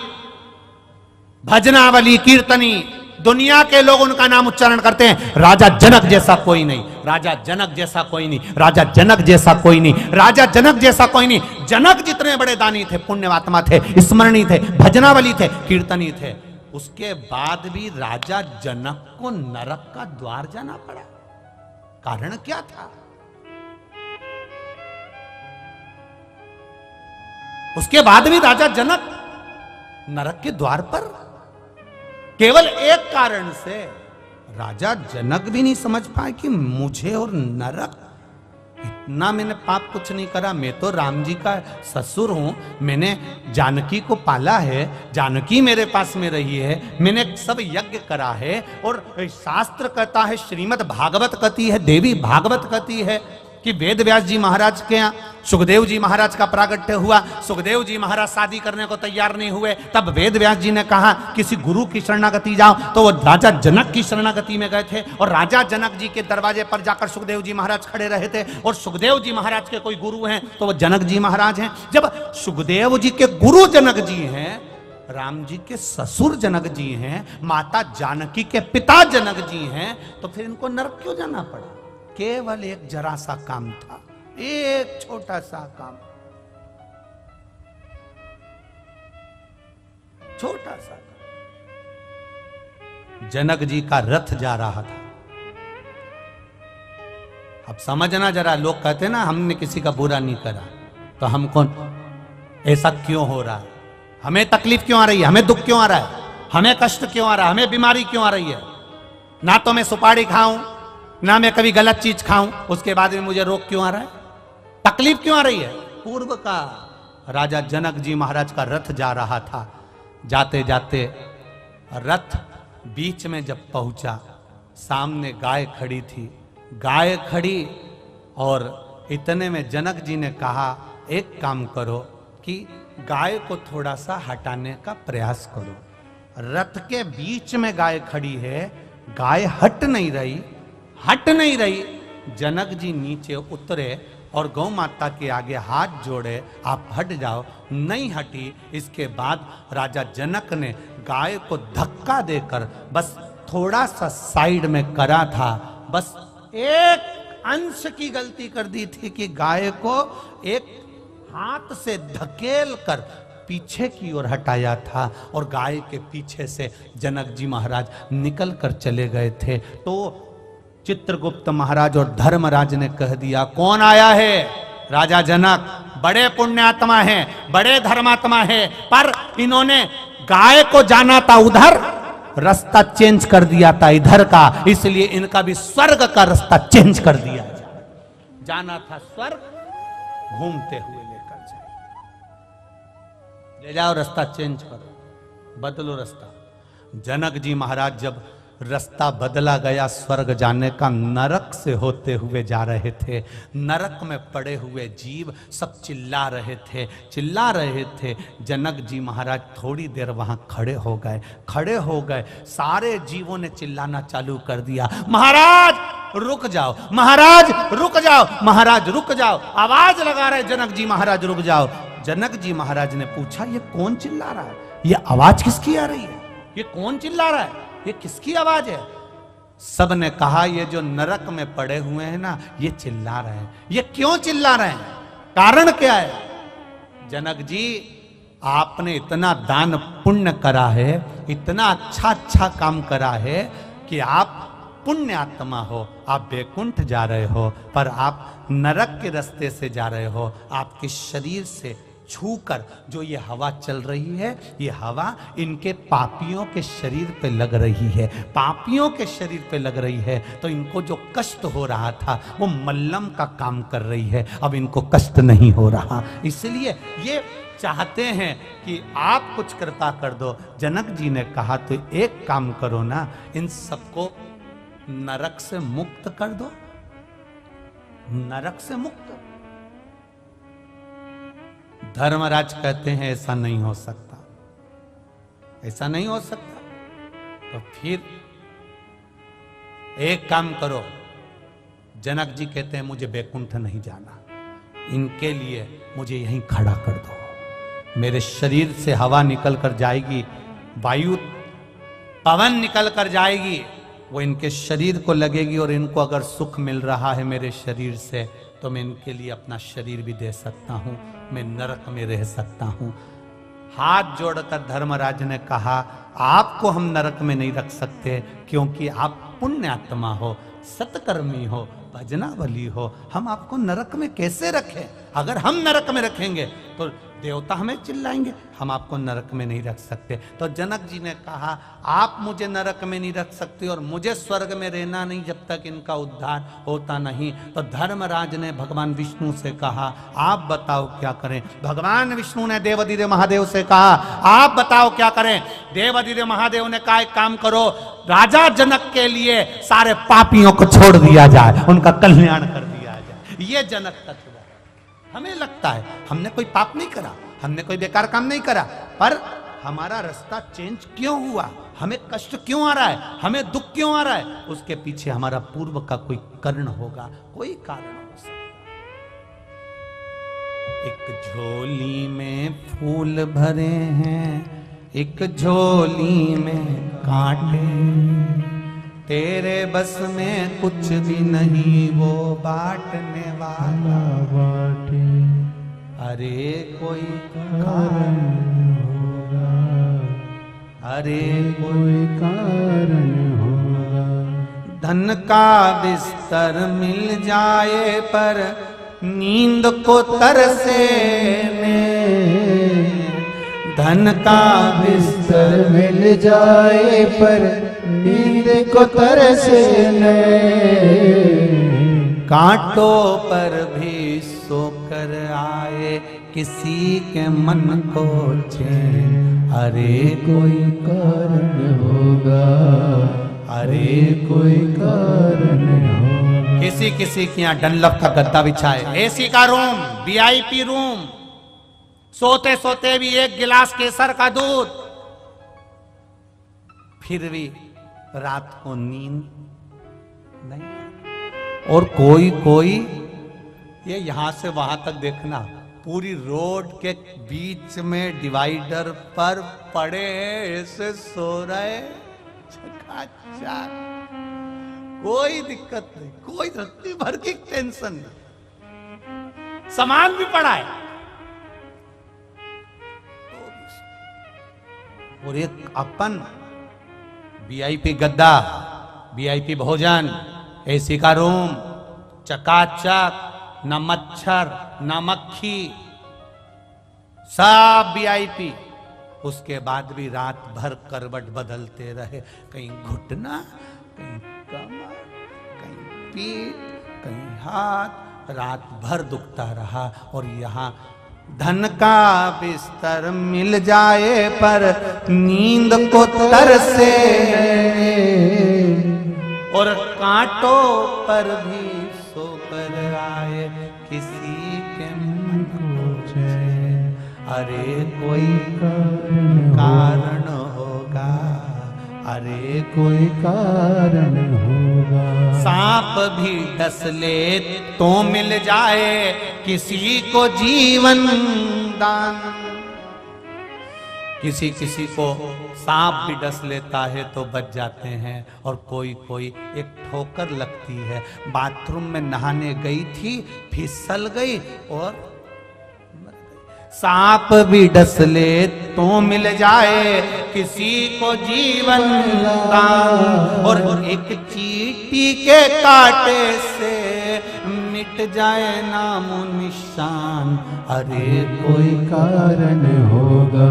भजनावली, कीर्तनी, दुनिया के लोग उनका नाम उच्चारण करते हैं। राजा जनक जैसा कोई नहीं, राजा जनक जैसा कोई नहीं, राजा जनक जैसा कोई नहीं, राजा जनक जैसा कोई नहीं। जनक जितने बड़े दानी थे, पुण्यवात्मा थे, स्मरणी थे, भजनावली थे, कीर्तनी थे, उसके बाद भी राजा जनक को नरक का द्वार जाना पड़ा। कारण क्या था? उसके बाद भी राजा जनक नरक के द्वार पर, केवल एक कारण से राजा जनक भी नहीं समझ पाए कि मुझे और नरक, इतना मैंने पाप कुछ नहीं करा, मैं तो राम जी का ससुर हूं, मैंने जानकी को पाला है, जानकी मेरे पास में रही है, मैंने सब यज्ञ करा है। और शास्त्र कहता है, श्रीमद् भागवत कहती है, देवी भागवत कहती है कि वेद व्यास जी महाराज के यहाँ सुखदेव जी महाराज का प्रागट्य हुआ, सुखदेव जी महाराज शादी करने को तैयार नहीं हुए, तब वेद व्यास जी ने कहा किसी गुरु की शरणागति जाओ, तो वो राजा जनक की शरणागति में गए थे और राजा जनक जी के दरवाजे पर जाकर सुखदेव जी महाराज खड़े रहे थे। और सुखदेव जी महाराज के कोई गुरु हैं तो वो जनक जी महाराज हैं। जब सुखदेव जी के गुरु जनक जी हैं, राम जी के ससुर जनक जी हैं, माता जानकी के पिता जनक जी हैं, तो फिर इनको नरक क्यों जाना पड़ा? केवल एक जरा सा काम था, एक छोटा सा काम, छोटा सा काम। जनक जी का रथ जा रहा था। अब समझना जरा, लोग कहते ना हमने किसी का बुरा नहीं करा, तो हम कौन, ऐसा क्यों हो रहा है, हमें तकलीफ क्यों आ रही है, हमें दुख क्यों आ रहा है, हमें कष्ट क्यों आ रहा है, हमें बीमारी क्यों आ रही है? ना तो मैं सुपारी खाऊं, ना मैं कभी गलत चीज खाऊं, उसके बाद में मुझे रोग क्यों आ रहा है, तकलीफ क्यों आ रही है? पूर्व का राजा जनक जी महाराज का रथ जा रहा था, जाते जाते रथ बीच में जब पहुंचा, सामने गाय खड़ी थी, गाय खड़ी, और इतने में जनक जी ने कहा एक काम करो कि गाय को थोड़ा सा हटाने का प्रयास करो। रथ के बीच में गाय खड़ी है, गाय हट नहीं रही, हट नहीं रही। जनक जी नीचे उतरे और गौ माता के आगे हाथ जोड़े, आप हट जाओ, नहीं हटी। इसके बाद राजा जनक ने गाय को धक्का देकर बस थोड़ा सा साइड में करा था, बस एक अंश की गलती कर दी थी कि गाय को एक हाथ से धकेल कर पीछे की ओर हटाया था और गाय के पीछे से जनक जी महाराज निकल कर चले गए थे। तो चित्रगुप्त महाराज और धर्मराज ने कह दिया, कौन आया है? राजा जनक बड़े पुण्यात्मा हैं, बड़े धर्मात्मा हैं, पर इन्होंने गाय को जाना था उधर, रास्ता चेंज कर दिया था इधर का, इसलिए इनका भी स्वर्ग का रास्ता चेंज कर दिया जाए। जाना था स्वर्ग, घूमते हुए लेकर जाए, ले जाओ, रास्ता चेंज करो, बदलो रास्ता। जनक जी महाराज जब रास्ता बदला गया स्वर्ग जाने का, नरक से होते हुए जा रहे थे। नरक में पड़े हुए जीव सब चिल्ला रहे थे। जनक जी महाराज थोड़ी देर वहां खड़े हो गए। सारे जीवों ने चिल्लाना चालू कर दिया, महाराज रुक जाओ, महाराज रुक जाओ, महाराज रुक जाओ। आवाज लगा रहे जनक जी महाराज रुक जाओ। जनक जी महाराज ने पूछा, ये कौन चिल्ला रहा है? ये आवाज किसकी आ रही है? ये कौन चिल्ला रहा है? ये किसकी आवाज है? सब ने कहा, ये जो नरक में पड़े हुए हैं ना, ये चिल्ला रहे हैं। ये क्यों चिल्ला रहे हैं? कारण क्या है? जनक जी, आपने इतना दान पुण्य करा है, इतना अच्छा काम करा है कि आप पुण्य आत्मा हो, आप वैकुंठ जा रहे हो, पर आप नरक के रास्ते से जा रहे हो। आपके शरीर से छूकर जो ये हवा चल रही है, ये हवा इनके पापियों के शरीर पे लग रही है, पापियों के शरीर पे लग रही है। तो इनको जो कष्ट हो रहा था वो मल्लम का काम कर रही है, अब इनको कष्ट नहीं हो रहा। इसलिए ये चाहते हैं कि आप कुछ कृपा कर दो। जनक जी ने कहा, तो एक काम करो ना, इन सबको नरक से मुक्त कर दो, नरक से मुक्त। धर्मराज कहते हैं, ऐसा नहीं हो सकता, ऐसा नहीं हो सकता। तो फिर एक काम करो। जनक जी कहते हैं, मुझे वैकुंठ नहीं जाना, इनके लिए मुझे यहीं खड़ा कर दो। मेरे शरीर से हवा निकल कर जाएगी, वायु पवन निकल कर जाएगी, वो इनके शरीर को लगेगी, और इनको अगर सुख मिल रहा है मेरे शरीर से, तो मैं इनके लिए अपना शरीर भी दे सकता हूं, मैं नरक में रह सकता हूं। हाथ जोड़कर धर्मराज ने कहा, आपको हम नरक में नहीं रख सकते, क्योंकि आप पुण्य आत्मा हो, सत्कर्मी हो, भजना बली हो। हम आपको नरक में कैसे रखें? अगर हम नरक में रखेंगे तो देवता हमें चिल्लाएंगे, हम आपको नरक में नहीं रख सकते। तो जनक जी ने कहा, आप मुझे नरक में नहीं रख सकते और मुझे स्वर्ग में रहना नहीं जब तक इनका उद्धार होता नहीं। तो धर्मराज ने भगवान विष्णु से कहा, आप बताओ क्या करें। भगवान विष्णु ने देवाधिदेव महादेव से कहा, आप बताओ क्या करें। देवाधिदेव महादेव ने कहा, एक काम करो, राजा जनक के लिए सारे पापियों को छोड़ दिया जाए, उनका कल्याण कर दिया जाए। ये जनक तत्व। हमें लगता है हमने कोई पाप नहीं करा, हमने कोई बेकार काम नहीं करा, पर हमारा रास्ता चेंज क्यों हुआ, हमें कष्ट क्यों आ रहा है, हमें दुख क्यों आ रहा है, उसके पीछे हमारा पूर्व का कोई कारण होगा, कोई कारण हो सकता। एक झोली में फूल भरे हैं, एक झोली में कांटे, तेरे बस में कुछ भी नहीं, वो बांटने वाला बांटे। अरे कोई कारण होगा, अरे कोई कारण होगा। धन का बिस्तर मिल जाए पर नींद को तरसे में, धन का बिस्तर मिल जाए पर नींद को तरसे कांटों पर भी सोकर आए किसी के मन को चैन। अरे कोई कारण होगा, अरे कोई कारण होगा। किसी के यहाँ डनलप का गद्दा बिछाए, एसी का रूम, वीआईपी रूम, सोते सोते भी एक गिलास केसर का दूध, फिर भी रात को नींद नहीं। और कोई ये यहां से वहां तक देखना, पूरी रोड के बीच में डिवाइडर पर पड़े ऐसे सो रहे, कोई दिक्कत नहीं, कोई रत्ती भर की टेंशन नहीं, सामान भी पड़ा है। और एक अपन वीआईपी गद्दा, वीआईपी भोजन, एसी का रूम, चकाचक, न मच्छर न मक्खी, सब वीआईपी। उसके बाद भी रात भर करवट बदलते रहे, कहीं घुटना, कहीं कमर, कहीं पीठ, कहीं हाथ, रात भर दुखता रहा। और यहाँ धन का बिस्तर मिल जाए पर नींद को तरसे, और कांटों पर भी सोकर आए किसी के मन को चैन। अरे कोई कारण होगा, अरे कोई कारण होगा। सांप भी डस ले तो मिल जाए किसी को जीवन दान। किसी किसी को सांप भी डस लेता है तो बच जाते हैं, और कोई कोई एक ठोकर लगती है। बाथरूम में नहाने गई थी, फिसल गई और सांप भी डस ले तो मिल जाए किसी को जीवन दान। और एक चींटी के कांटे से मिट जाए नामो निशान। अरे कोई कारण होगा,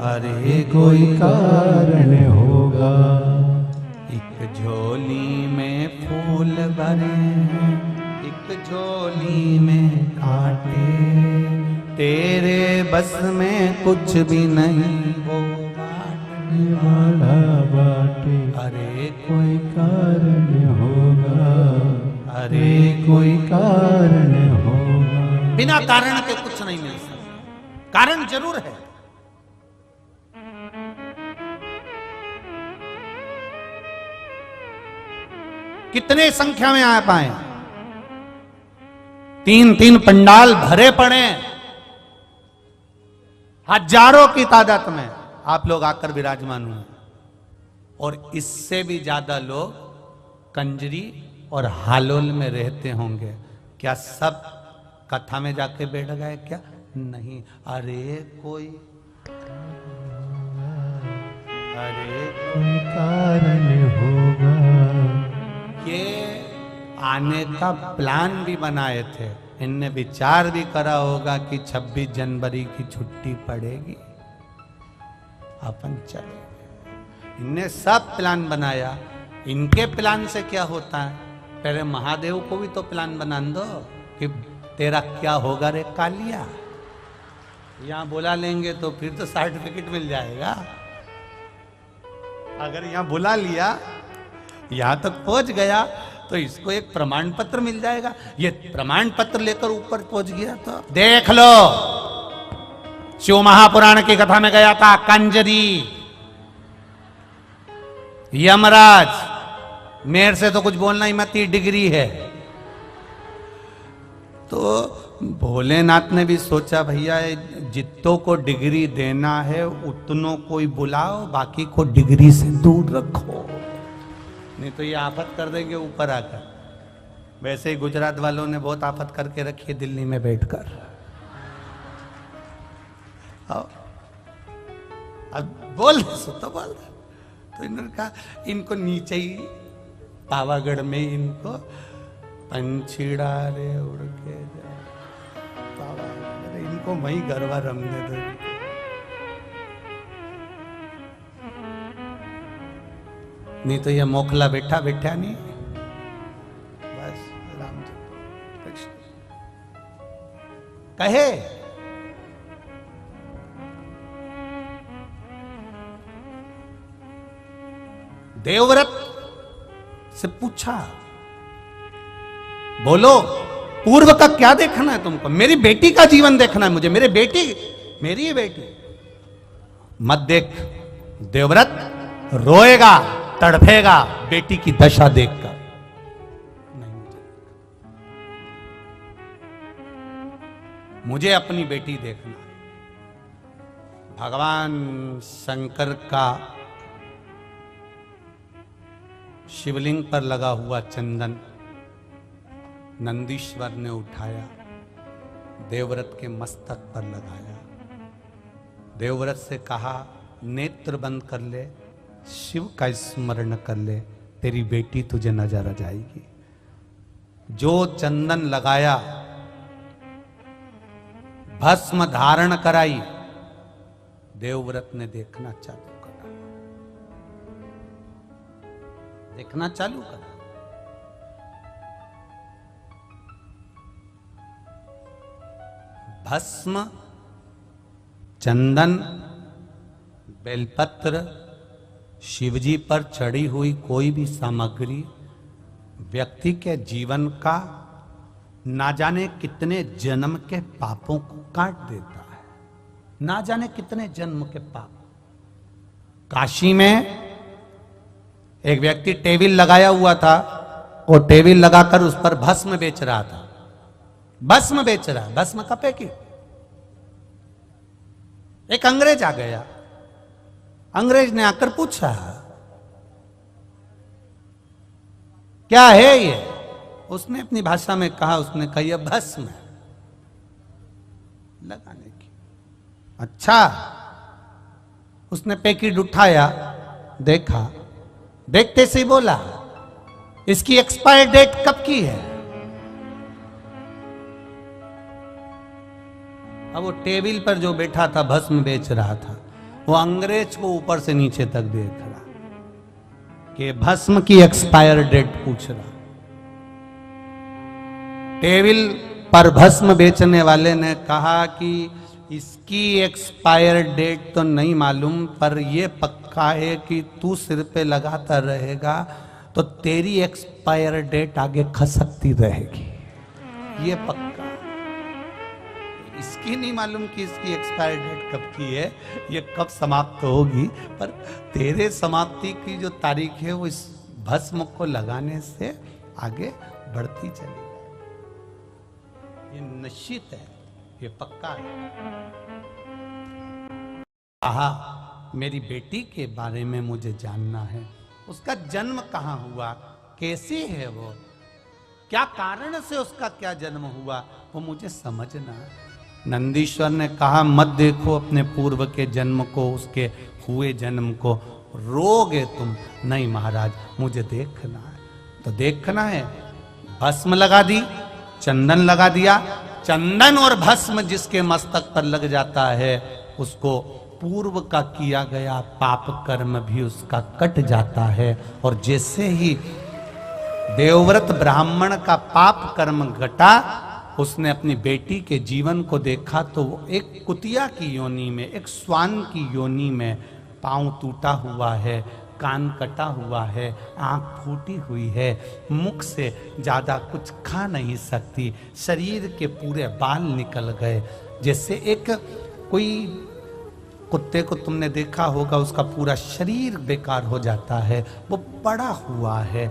अरे कोई कारण होगा। एक झोली में फूल भरे हैं, एक झोली में कांटे, तेरे बस में कुछ भी नहीं वो बाटने वाला बाटे। अरे कोई कारण होगा, अरे कोई कारण होगा। बिना कारण के कुछ नहीं मिल सकता, कारण जरूर है। कितने संख्या में आ पाए, 3-3 पंडाल भरे पड़े, हजारों की तादाद में आप लोग आकर विराजमान हुए। और इससे भी ज्यादा लोग कंजरी और हालोल में रहते होंगे। क्या सब कथा में जाके बैठ गए क्या? नहीं। अरे कोई कारण होगा। ये आने का प्लान भी बनाए थे, इनने विचार भी करा होगा कि 26 जनवरी की छुट्टी पड़ेगी, अपन चले। इनने सब प्लान बनाया। इनके प्लान से क्या होता है, पहले महादेव को भी तो प्लान बना दो कि तेरा क्या होगा रे कालिया। यहां बुला लेंगे तो फिर तो सर्टिफिकेट मिल जाएगा। अगर यहां बुला लिया, यहां तक पहुंच गया, तो इसको एक प्रमाण पत्र मिल जाएगा। ये प्रमाण पत्र लेकर ऊपर पहुंच गया तो देख लो, शिव महापुराण की कथा में गया था कंजरी, यमराज, मेरे से तो कुछ बोलना ही मत, डिग्री है। तो भोलेनाथ ने भी सोचा भैया जितनों को डिग्री देना है उतनों को ही बुलाओ, बाकी को डिग्री से दूर रखो, नहीं तो ये आफत कर देंगे ऊपर आकर। वैसे ही गुजरात वालों ने बहुत आफत करके रखी है दिल्ली में बैठकर। अब बोल तो बोल। तो इन्होंने कहा इनको नीचे ही पावागढ़ में इनको पंछीड़ा रे उड़ के जा, पावागढ़ इनको वही गरबा रमने दो। नहीं तो ये मोखला बैठा बैठा नहीं, बस राम कृष्ण कहे। देवव्रत से पूछा, बोलो पूर्व का क्या देखना है तुमको? मेरी बेटी का जीवन देखना है मुझे, मेरी बेटी, मेरी ही बेटी। मत देख, देवव्रत रोएगा, तड़फेगा बेटी की दशा देखकर। नहीं, मुझे अपनी बेटी देखना। भगवान शंकर का शिवलिंग पर लगा हुआ चंदन नंदीश्वर ने उठाया, देवव्रत के मस्तक पर लगाया। देवव्रत से कहा, नेत्र बंद कर ले, शिव का स्मरण कर ले, तेरी बेटी तुझे नजर आ जाएगी। जो चंदन लगाया, भस्म धारण कराई, देवव्रत ने देखना चालू करा, देखना चालू करा। भस्म, चंदन, बेलपत्र, शिवजी पर चढ़ी हुई कोई भी सामग्री व्यक्ति के जीवन का ना जाने कितने जन्म के पापों को काट देता है, ना जाने कितने जन्म के पाप। काशी में एक व्यक्ति टेबिल लगाया हुआ था, वो टेबिल लगाकर उस पर भस्म बेच रहा था, भस्म बेच रहा, भस्म कपे की। एक अंग्रेज आ गया, अंग्रेज ने आकर पूछा, क्या है ये? उसने अपनी भाषा में कहा, उसने कहा यह भस्म है लगाने की। अच्छा, उसने पैकेट उठाया, देखा, देखते से ही बोला, इसकी एक्सपायर डेट कब की है? अब वो टेबल पर जो बैठा था भस्म बेच रहा था, वो अंग्रेज को ऊपर से नीचे तक देख रहा कि भस्म की एक्सपायर डेट पूछ रहा। टेबल पर भस्म बेचने वाले ने कहा कि इसकी एक्सपायर डेट तो नहीं मालूम, पर यह पक्का है कि तू सिर पे लगाता रहेगा तो तेरी एक्सपायर डेट आगे खसकती रहेगी, ये पक्का। इसकी नहीं मालूम कि इसकी एक्सपायर डेट कब की है, ये कब समाप्त होगी, पर तेरे समाप्ति की जो तारीख है वो इस भस्म को लगाने से आगे बढ़ती चली जाए। ये निश्चित है, ये पक्का है। कहा, मेरी बेटी के बारे में मुझे जानना है, उसका जन्म कहाँ हुआ, कैसे है वो, क्या कारण से उसका क्या जन्म हुआ, वो मुझे समझना है। नंदीश्वर ने कहा, मत देखो अपने पूर्व के जन्म को, उसके हुए जन्म को, रोगे तुम। नहीं महाराज, मुझे देखना है। तो देखना है, भस्म लगा दी, चंदन लगा दिया। चंदन और भस्म जिसके मस्तक पर लग जाता है, उसको पूर्व का किया गया पाप कर्म भी उसका कट जाता है। और जैसे ही देवव्रत ब्राह्मण का पाप कर्म घटा, उसने अपनी बेटी के जीवन को देखा तो वो एक कुतिया की योनि में, एक स्वान की योनि में, पांव टूटा हुआ है, कान कटा हुआ है, आंख फूटी हुई है, मुख से ज्यादा कुछ खा नहीं सकती, शरीर के पूरे बाल निकल गए। जैसे एक कोई कुत्ते को तुमने देखा होगा, उसका पूरा शरीर बेकार हो जाता है, वो पड़ा हुआ है।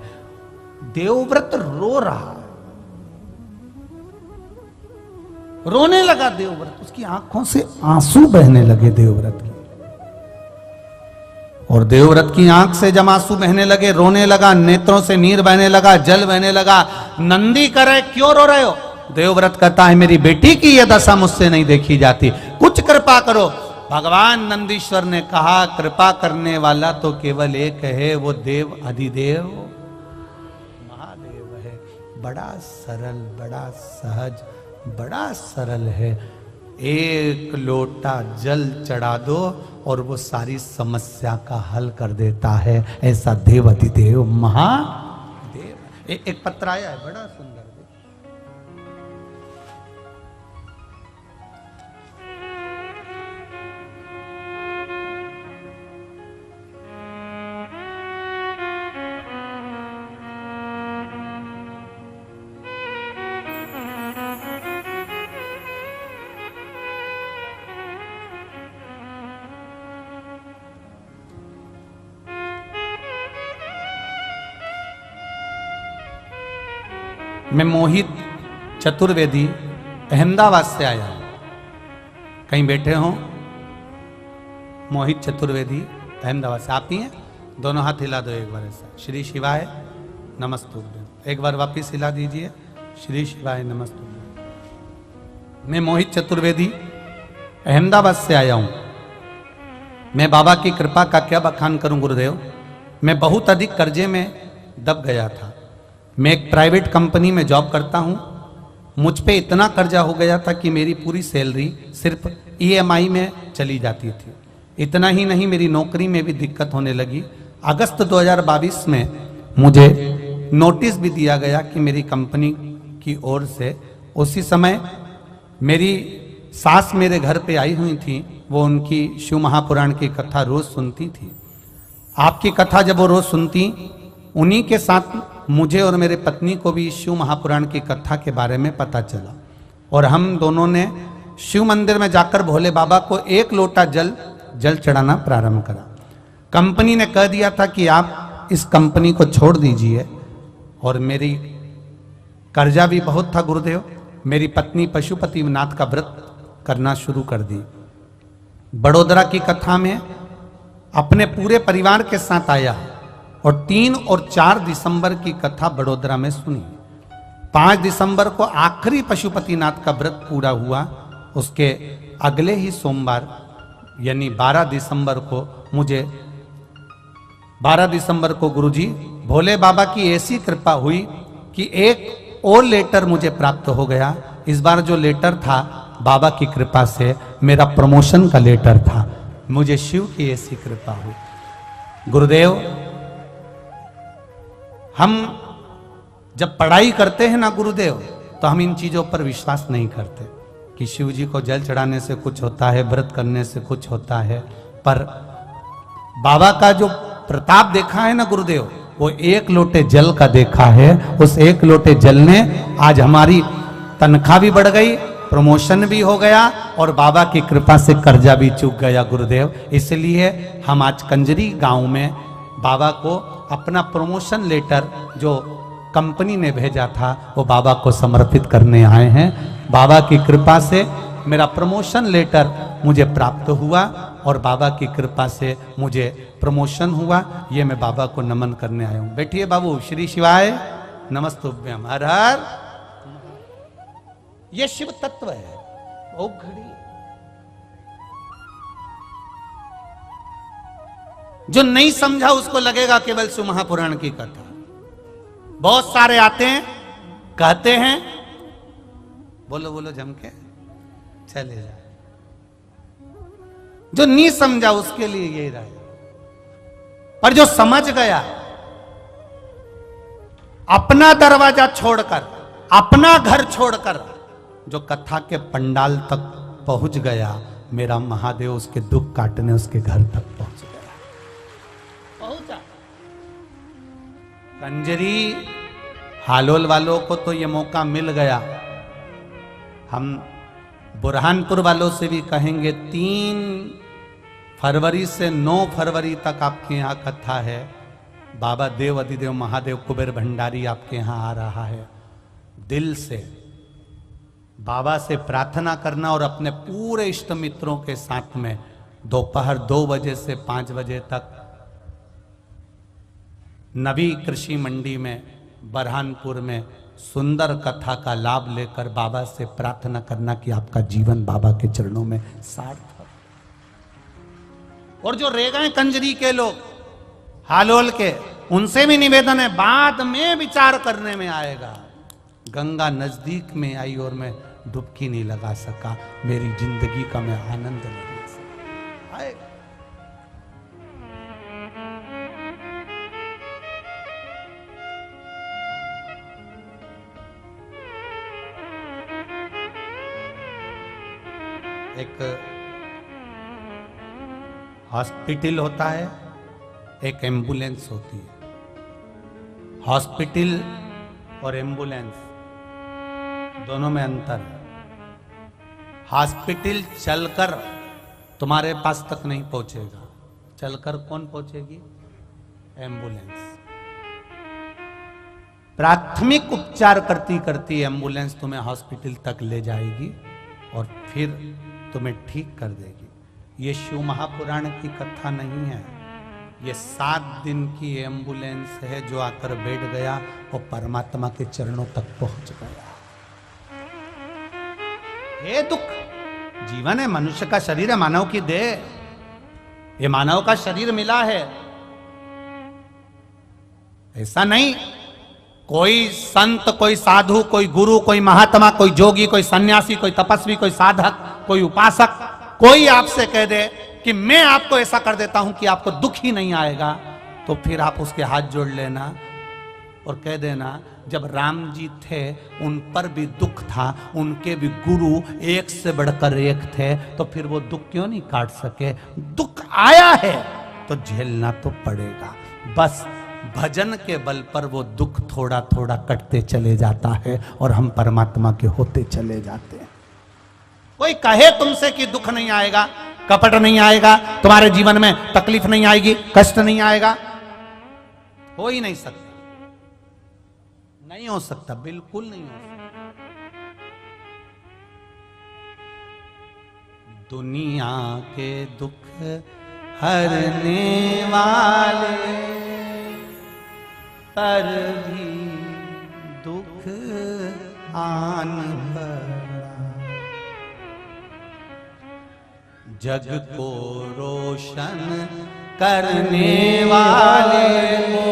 देवव्रत रो रहा, रोने लगा देवव्रत, उसकी आंखों से आंसू बहने लगे देवव्रत की। और देवव्रत की आंख से जब आंसू बहने लगे, रोने लगा, नेत्रों से नीर बहने लगा, जल बहने लगा। नंदी करे, क्यों रो रहे हो? देवव्रत कहता है, मेरी बेटी की यह दशा मुझसे नहीं देखी जाती, कुछ कृपा करो। भगवान नंदीश्वर ने कहा, कृपा करने वाला तो केवल एक है, वो देव अधिदेव महादेव है। बड़ा सरल, बड़ा सहज, बड़ा सरल है। एक लोटा जल चढ़ा दो और वो सारी समस्या का हल कर देता है। ऐसा देव अधिदेव महादेव। एक पत्र आया है, बड़ा सुंदर। मैं मोहित चतुर्वेदी अहमदाबाद से आया हूं। कहीं बैठे हो? मोहित चतुर्वेदी अहमदाबाद से। आप ही हैं? दोनों हाथ हिला दो एक बार ऐसा। श्री शिवाय नमस्तुभ्यम। एक बार वापिस हिला दीजिए। श्री शिवाय नमस्तुभ्यम। मैं मोहित चतुर्वेदी अहमदाबाद से आया हूं। मैं बाबा की कृपा का क्या बखान करूं गुरुदेव। मैं बहुत अधिक कर्जे में दब गया था। मैं एक प्राइवेट कंपनी में जॉब करता हूं। मुझ पे इतना कर्जा हो गया था कि मेरी पूरी सैलरी सिर्फ EMI में चली जाती थी। इतना ही नहीं, मेरी नौकरी में भी दिक्कत होने लगी। अगस्त 2022 में मुझे नोटिस भी दिया गया कि मेरी कंपनी की ओर से। उसी समय मेरी सास मेरे घर पे आई हुई थी। वो उनकी शिव महापुराण की कथा रोज सुनती थी। आपकी कथा जब वो रोज सुनती, उन्हीं के साथ मुझे और मेरे पत्नी को भी शिव महापुराण की कथा के बारे में पता चला और हम दोनों ने शिव मंदिर में जाकर भोले बाबा को 1 लोटा जल चढ़ाना प्रारंभ करा। कंपनी ने कह दिया था कि आप इस कंपनी को छोड़ दीजिए और मेरी कर्जा भी बहुत था गुरुदेव। मेरी पत्नी पशुपतिनाथ का व्रत करना शुरू कर दी। बड़ोदरा की कथा में अपने पूरे परिवार के साथ आया और 3 और 4 दिसंबर की कथा बड़ोदरा में सुनी। 5 दिसंबर को आखिरी पशुपतिनाथ का व्रत पूरा हुआ। उसके अगले ही सोमवार यानी 12 दिसंबर को 12 दिसंबर को गुरुजी भोले बाबा की ऐसी कृपा हुई कि एक और लेटर मुझे प्राप्त हो गया। इस बार जो लेटर था बाबा की कृपा से मेरा प्रमोशन का लेटर था। मुझे शिव की ऐसी कृपा हुई। गुरुदेव, हम जब पढ़ाई करते हैं ना गुरुदेव, तो हम इन चीजों पर विश्वास नहीं करते कि शिव जी को जल चढ़ाने से कुछ होता है, व्रत करने से कुछ होता है। पर बाबा का जो प्रताप देखा है ना गुरुदेव, वो 1 लोटे जल का देखा है। उस 1 लोटे जल ने आज हमारी तनख्वाह भी बढ़ गई, प्रमोशन भी हो गया और बाबा की कृपा से कर्जा भी चूक गया गुरुदेव। इसलिए हम आज कंजरी गांव में बाबा को अपना प्रमोशन लेटर जो कंपनी ने भेजा था वो बाबा को समर्पित करने आए हैं। बाबा की कृपा से मेरा प्रमोशन लेटर मुझे प्राप्त हुआ और बाबा की कृपा से मुझे प्रमोशन हुआ। ये मैं बाबा को नमन करने आया हूं। बैठिए बाबू। श्री शिवाय नमस्तुभ्यम। हर हर। ये शिव तत्व है। ओ घड़ी जो नहीं समझा उसको लगेगा केवल शिव महापुराण की कथा। बहुत सारे आते हैं, कहते हैं, बोलो बोलो जम के चले जाए। जो नहीं समझा उसके लिए यही रहा। पर जो समझ गया, अपना दरवाजा छोड़कर, अपना घर छोड़कर जो कथा के पंडाल तक पहुंच गया, मेरा महादेव उसके दुख काटने उसके घर तक पहुंच गया। पहुंचा। कंजरी हालोल वालों को तो ये मौका मिल गया। हम बुरहानपुर वालों से भी कहेंगे 3 फरवरी से 9 फरवरी तक आपके यहाँ कथा है। बाबा देव अधिदेव महादेव कुबेर भंडारी आपके यहाँ आ रहा है। दिल से बाबा से प्रार्थना करना और अपने पूरे इष्ट मित्रों के साथ में दोपहर 2 बजे से 5 बजे तक नवी कृषि मंडी में बरहानपुर में सुंदर कथा का लाभ लेकर बाबा से प्रार्थना करना कि आपका जीवन बाबा के चरणों में सार्थक। और जो रह गए कंजरी के लोग, हालोल के, उनसे भी निवेदन है, बाद में विचार करने में आएगा। गंगा नजदीक में आई और मैं डुबकी नहीं लगा सका। मेरी जिंदगी का मैं आनंद नहीं ले सका। आएगा। एक हॉस्पिटल होता है, एक एम्बुलेंस होती है। हॉस्पिटल और एम्बुलेंस दोनों में अंतर है। हॉस्पिटल चलकर तुम्हारे पास तक नहीं पहुंचेगा। चलकर कौन पहुंचेगी? एम्बुलेंस। प्राथमिक उपचार करती करती एम्बुलेंस तुम्हें हॉस्पिटल तक ले जाएगी और फिर तुम्हें ठीक कर देगी। ये शिव महापुराण की कथा नहीं है, ये 7 दिन की एम्बुलेंस है जो आकर बैठ गया और परमात्मा के चरणों तक पहुंच गया। ये दुख जीवन है, मनुष्य का शरीर है, मानव की देह, ये मानव का शरीर मिला है। ऐसा नहीं कोई संत, कोई साधु, कोई गुरु, कोई महात्मा, कोई जोगी, कोई सन्यासी, कोई तपस्वी, कोई साधक, कोई उपासक, कोई आपसे कह दे कि मैं आपको ऐसा कर देता हूं कि आपको दुख ही नहीं आएगा, तो फिर आप उसके हाथ जोड़ लेना और कह देना जब राम जी थे उन पर भी दुख था, उनके भी गुरु एक से बढ़कर एक थे, तो फिर वो दुख क्यों नहीं काट सके? दुख आया है तो झेलना तो पड़ेगा। बस भजन के बल पर वो दुख थोड़ा थोड़ा कटते चले जाता है और हम परमात्मा के होते चले जाते हैं। कोई कहे तुमसे कि दुख नहीं आएगा, कपट नहीं आएगा, तुम्हारे जीवन में तकलीफ नहीं आएगी, कष्ट नहीं आएगा, हो ही नहीं सकता, नहीं हो सकता, बिल्कुल नहीं हो सकता। दुनिया के दुख हरने वाले पर भी दुख आन पड़ा, जग को रोशन करने वाले को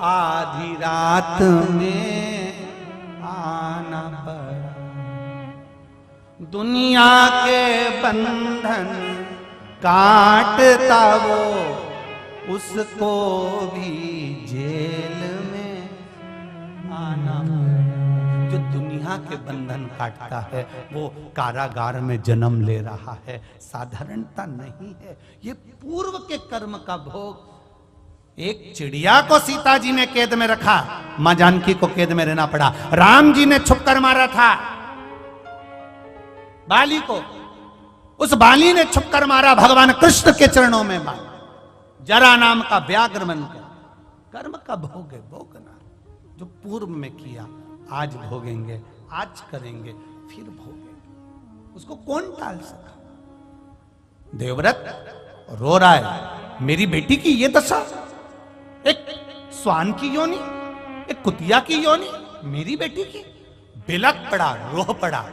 आधी रात में आना पड़ा। दुनिया के बंधन काटता वो, उसको भी जेल में आना पड़ा। जो दुनिया के बंधन काटता है वो कारागार में जन्म ले रहा है, साधारणता नहीं है, ये पूर्व के कर्म का भोग। एक चिड़िया को सीता जी ने कैद में रखा, मां जानकी को कैद में रहना पड़ा। राम जी ने छुप कर मारा था बाली को, उस बाली ने छुप कर मारा भगवान कृष्ण के चरणों में मारा। जरा नाम का व्याघ्र बनकर, कर्म का भोग है, भोगना जो पूर्व में किया आज भोगेंगे, आज करेंगे, फिर भोगेंगे, उसको कौन टाल सका? देवव्रत रो रहा है, मेरी बेटी की ये दशा, एक स्वान की योनि, एक कुतिया की योनि, मेरी बेटी की। बिलक पड़ा, रोह पड़ा,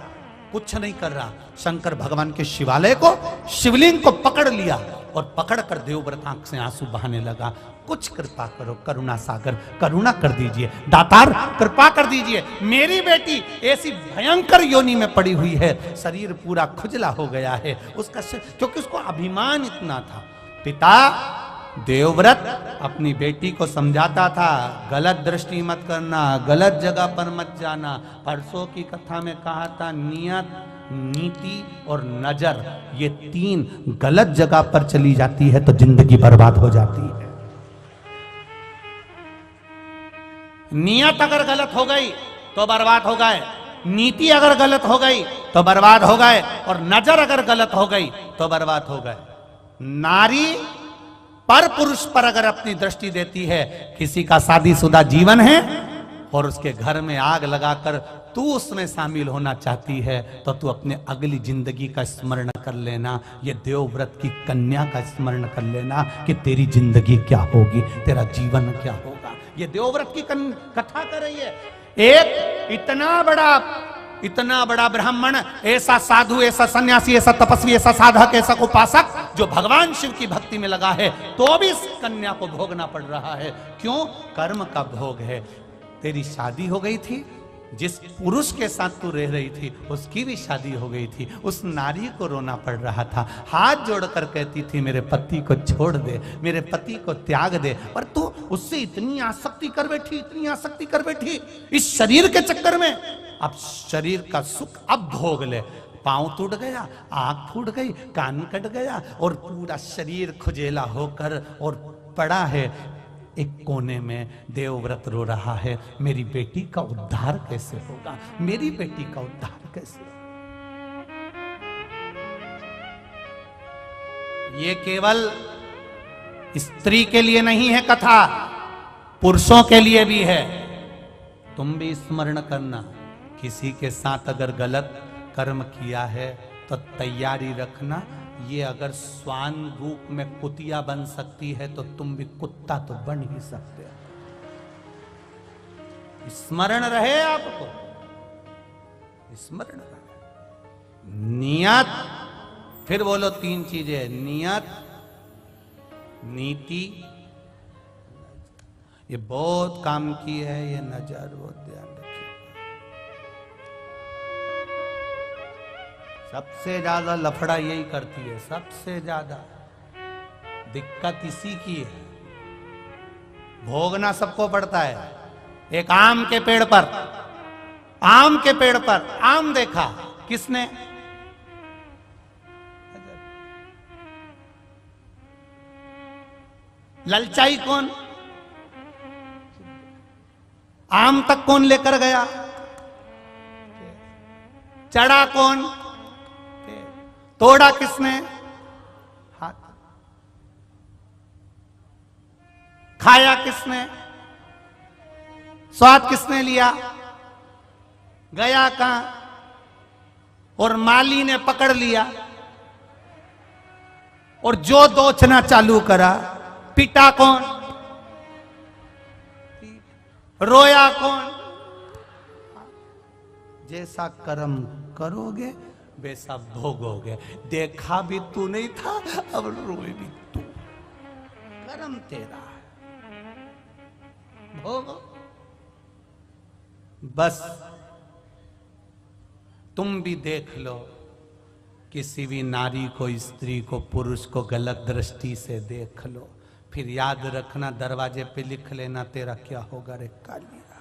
कुछ नहीं कर रहा। शंकर भगवान के शिवालय को, शिवलिंग को पकड़ लिया और पकड़कर देवव्रत आंख से आंसू बहाने लगा। कुछ कृपा करो करुणा सागर, करुणा कर दीजिए दातार, कृपा कर दीजिए, मेरी बेटी ऐसी भयंकर योनि में पड़ी हुई है, शरीर पूरा खुजला हो गया है उसका, क्योंकि उसको अभिमान इतना था। पिता देवव्रत अपनी बेटी को समझाता था, गलत दृष्टि मत करना, गलत जगह पर मत जाना। परसों की कथा में कहा था नियत, नीति और नजर, ये 3 गलत जगह पर चली जाती है तो जिंदगी बर्बाद हो जाती है। नियत अगर गलत हो गई तो बर्बाद हो गए, नीति अगर गलत हो गई तो बर्बाद हो गए, और नजर अगर गलत हो गई तो बर्बाद हो गए। नारी पर पुरुष पर अगर अपनी दृष्टि देती है, किसी का शादीशुदा जीवन है और उसके घर में आग लगाकर तू उसमें शामिल होना चाहती है, तो तू अपने अगली जिंदगी का स्मरण कर लेना, ये देवव्रत की कन्या का स्मरण कर लेना कि तेरी जिंदगी क्या होगी, तेरा जीवन क्या होगा। ये देवव्रत की कथा कर रही है। एक इतना बड़ा ब्राह्मण, ऐसा साधु, ऐसा सन्यासी, ऐसा तपस्वी, ऐसा साधक, ऐसा उपासक जो भगवान शिव की भक्ति में लगा है, तो भी इस कन्या को भोगना पड़ रहा है। क्यों? कर्म का भोग है। तेरी शादी हो गई थी, जिस पुरुष के साथ तू रह रही थी उसकी भी शादी हो गई थी, उस नारी को रोना पड़ रहा था, हाथ जोड़कर कहती थी मेरे पति को छोड़ दे, मेरे पति को त्याग दे, पर तू उससे इतनी आसक्ति कर बैठी, इतनी आसक्ति कर बैठी इस शरीर के चक्कर में। अब शरीर का सुख अब भोग ले। पांव टूट गया, आंख फूट गई, कान कट गया और पूरा शरीर खुजेला होकर और पड़ा है एक कोने में। देवव्रत रो रहा है, मेरी बेटी का उद्धार कैसे होगा, मेरी बेटी का उद्धार कैसे होगा। ये केवल स्त्री के लिए नहीं है कथा, पुरुषों के लिए भी है। तुम भी स्मरण करना, किसी के साथ अगर गलत कर्म किया है तो तैयारी रखना, ये अगर स्वान रूप में कुतिया बन सकती है तो तुम भी कुत्ता तो बन ही सकते हो। स्मरण रहे आपको, स्मरण रहे। नियत, फिर बोलो 3 चीजें, नियत, नीति, ये बहुत काम की है, ये नजर वो ध्यान रखिए। सबसे ज्यादा लफड़ा यही करती है, सबसे ज्यादा दिक्कत इसी की है। भोगना सबको पड़ता है। एक आम के पेड़ पर, आम के पेड़ पर आम देखा किसने? ललचाई कौन? आम तक कौन लेकर गया? चढ़ा कौन? तोड़ा किसने? हाथ। खाया किसने? स्वाद किसने लिया? गया कहां? और माली ने पकड़ लिया और जो दोचना चालू करा, पिटा कौन? रोया कौन? जैसा कर्म करोगे वैसा भोगोगे। देखा भी तू नहीं था, अब रोए भी तू। कर्म तेरा है, भोगो। बस तुम भी देख लो, किसी भी नारी को, स्त्री को, पुरुष को गलत दृष्टि से देख लो, फिर याद रखना, दरवाजे पे लिख लेना तेरा क्या होगा रे कालिया।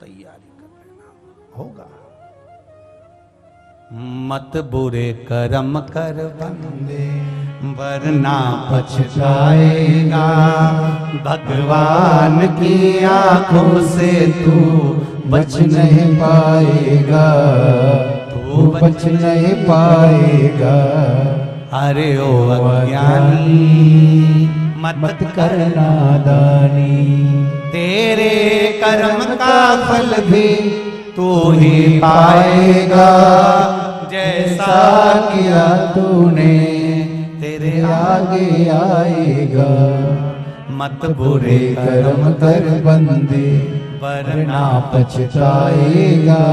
तैयारी कर लेना, होगा। मत बुरे कर्म कर बंदे, वरना पछताएगा। भगवान की आंखों से तू बच नहीं पाएगा, तू बच नहीं पाएगा। अरे ओ अज्ञानी, मत करना दानी, तेरे कर्म का फल भी तू ही पाएगा। जैसा किया तूने तेरे आगे आएगा। मत बुरे कर्म कर बंदे, वरना पछताएगा।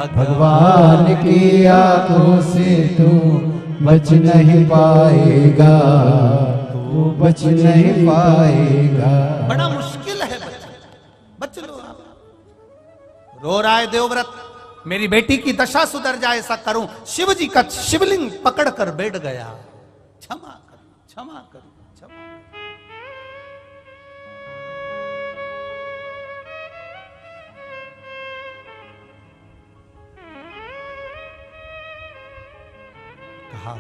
भगवान की आंखों से तू बच नहीं पाएगा, तू बच नहीं पाएगा। बड़ा मुश्किल है बच लो। रो रहा है देवव्रत, मेरी बेटी की दशा सुधर जाए ऐसा करूं। शिव जी का शिवलिंग पकड़कर बैठ गया। क्षमा कर, क्षमा कर, क्षमा। कहा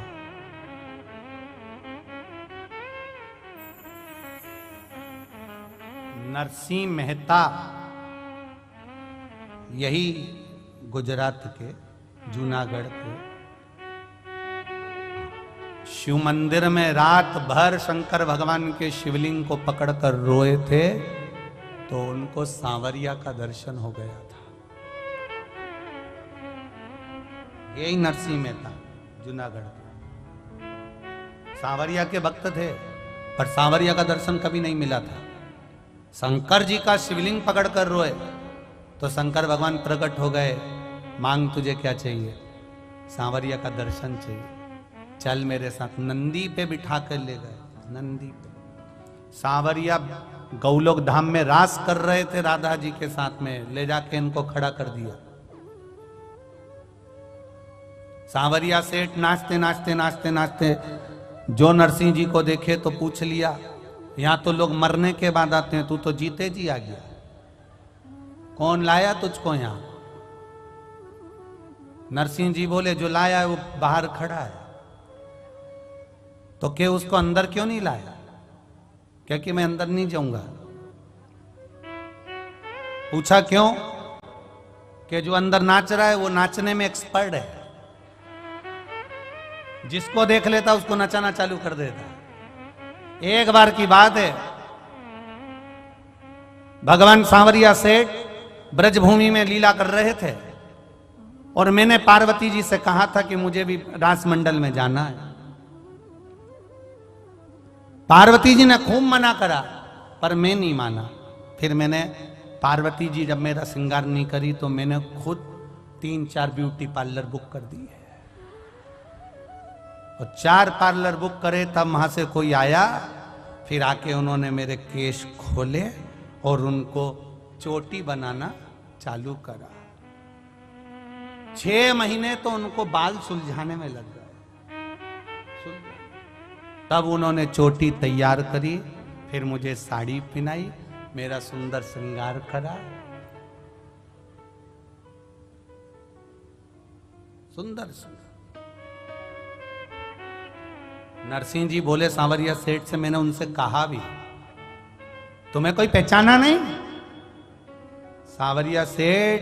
नरसिंह मेहता, यही गुजरात के जूनागढ़ के शिव मंदिर में रात भर शंकर भगवान के शिवलिंग को पकड़कर रोए थे, तो उनको सांवरिया का दर्शन हो गया था। यही नरसिंह मेहता जूनागढ़ के सांवरिया के भक्त थे, पर सांवरिया का दर्शन कभी नहीं मिला था। शंकर जी का शिवलिंग पकड़कर रोए तो शंकर भगवान प्रकट हो गए, मांग तुझे क्या चाहिए? सांवरिया का दर्शन चाहिए, चल मेरे साथ। नंदी पे बिठा कर ले गए, नंदी पे। सांवरिया गौलोक धाम में रास कर रहे थे राधा जी के साथ में, ले जाके इनको खड़ा कर दिया। सांवरिया सेठ नाचते नाचते नाचते नाचते जो नरसिंह जी को देखे तो पूछ लिया, यहां तो लोग मरने के बाद आते हैं, तू तो जीते जी आ गया, कौन लाया तुझको यहां? नरसिंह जी बोले, जो लाया है वो बाहर खड़ा है। तो क्या उसको अंदर क्यों नहीं लाया? क्योंकि मैं अंदर नहीं जाऊंगा। पूछा क्यों? कि जो अंदर नाच रहा है वो नाचने में एक्सपर्ट है, जिसको देख लेता उसको नचाना चालू कर देता। एक बार की बात है, भगवान सांवरिया सेठ ब्रजभूमि में लीला कर रहे थे। और मैंने पार्वती जी से कहा था कि मुझे भी रासमंडल में जाना है। पार्वती जी ने खूब मना करा, पर मैं नहीं माना। फिर मैंने, पार्वती जी जब मेरा श्रृंगार नहीं करी तो मैंने खुद 3-4 ब्यूटी पार्लर बुक कर दिए, और 4 पार्लर बुक करे। तब वहां से कोई आया, फिर आके उन्होंने मेरे केश खोले और उनको चोटी बनाना चालू करा। 6 महीने तो उनको बाल सुलझाने में लग गए। तब उन्होंने चोटी तैयार करी, फिर मुझे साड़ी पहनाई, मेरा सुंदर श्रृंगार करा। सुंदर सुंदर। नरसिंह जी बोले सांवरिया सेठ से, मैंने उनसे कहा भी, तुम्हें कोई पहचाना नहीं? सांवरिया सेठ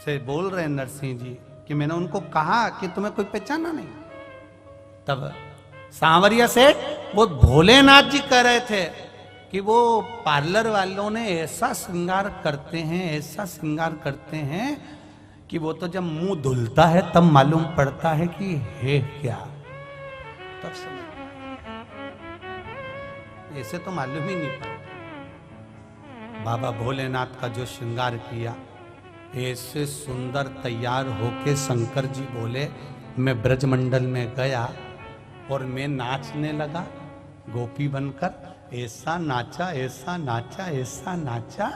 से बोल रहे हैं नरसिंह जी कि मैंने उनको कहा कि तुम्हें कोई पहचाना नहीं। तब सांवरिया सेठ, वो भोलेनाथ जी कह रहे थे कि वो पार्लर वालों ने ऐसा श्रृंगार करते हैं, ऐसा श्रृंगार करते हैं कि वो तो जब मुंह धुलता है तब मालूम पड़ता है कि है क्या। तब समझ, ऐसे तो मालूम ही नहीं पड़ता। बाबा भोलेनाथ का जो श्रृंगार किया, ऐसे सुंदर तैयार होके शंकर जी बोले, मैं ब्रजमंडल में गया और मैं नाचने लगा गोपी बनकर। ऐसा नाचा, ऐसा नाचा, ऐसा नाचा।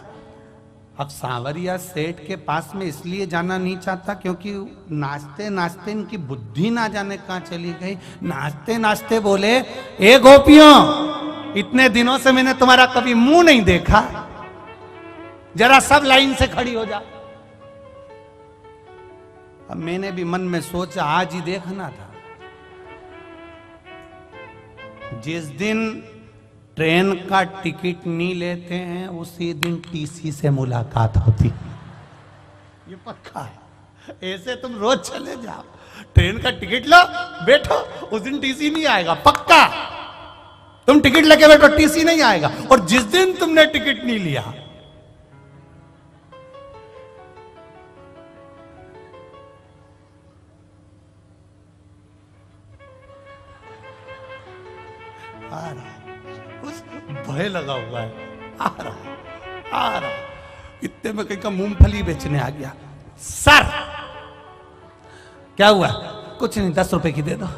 अब सांवरिया सेठ के पास में इसलिए जाना नहीं चाहता क्योंकि नाचते नाचते इनकी बुद्धि ना जाने कहां चली गई। नाचते नाचते बोले, ए गोपियों, इतने दिनों से मैंने तुम्हारा कभी मुंह नहीं देखा, जरा सब लाइन से खड़ी हो जा। अब मैंने भी मन में सोचा आज ही देखना था। जिस दिन ट्रेन का टिकट नहीं लेते हैं उसी दिन टीसी से मुलाकात होती, ये पक्का है। ऐसे तुम रोज चले जाओ, ट्रेन का टिकट लो, बैठो, उस दिन टीसी नहीं आएगा, पक्का। तुम टिकट लेके बैठो, टीसी नहीं आएगा। और जिस दिन तुमने टिकट नहीं लिया, आ रहा, उस भय लगा हुआ है, आ रहा। इतने में कहीं का मूंगफली बेचने आ गया। सर क्या हुआ? कुछ नहीं, 10 रुपए की दे दो।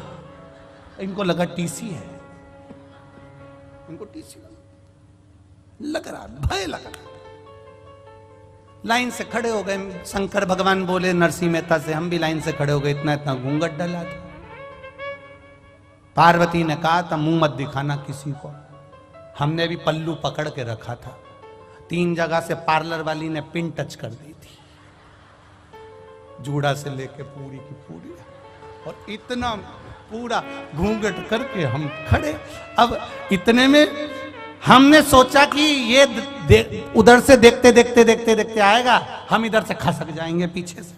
इनको लगा टीसी है, इनको टीसी लग रहा, भय लग रहा। लाइन से खड़े हो गए। शंकर भगवान बोले नरसिंह मेहता से, हम भी लाइन से खड़े हो गए। इतना इतना घूंघट डला था। पार्वती ने कहा था मुंह मत दिखाना किसी को। हमने भी पल्लू पकड़ के रखा था। 3 जगह से पार्लर वाली ने पिन टच कर दी थी, जूड़ा से लेके पूरी की पूरी, और इतना पूरा घूंघट करके हम खड़े। अब इतने में हमने सोचा कि ये उधर से देखते देखते देखते देखते आएगा, हम इधर से खसक जाएंगे पीछे से।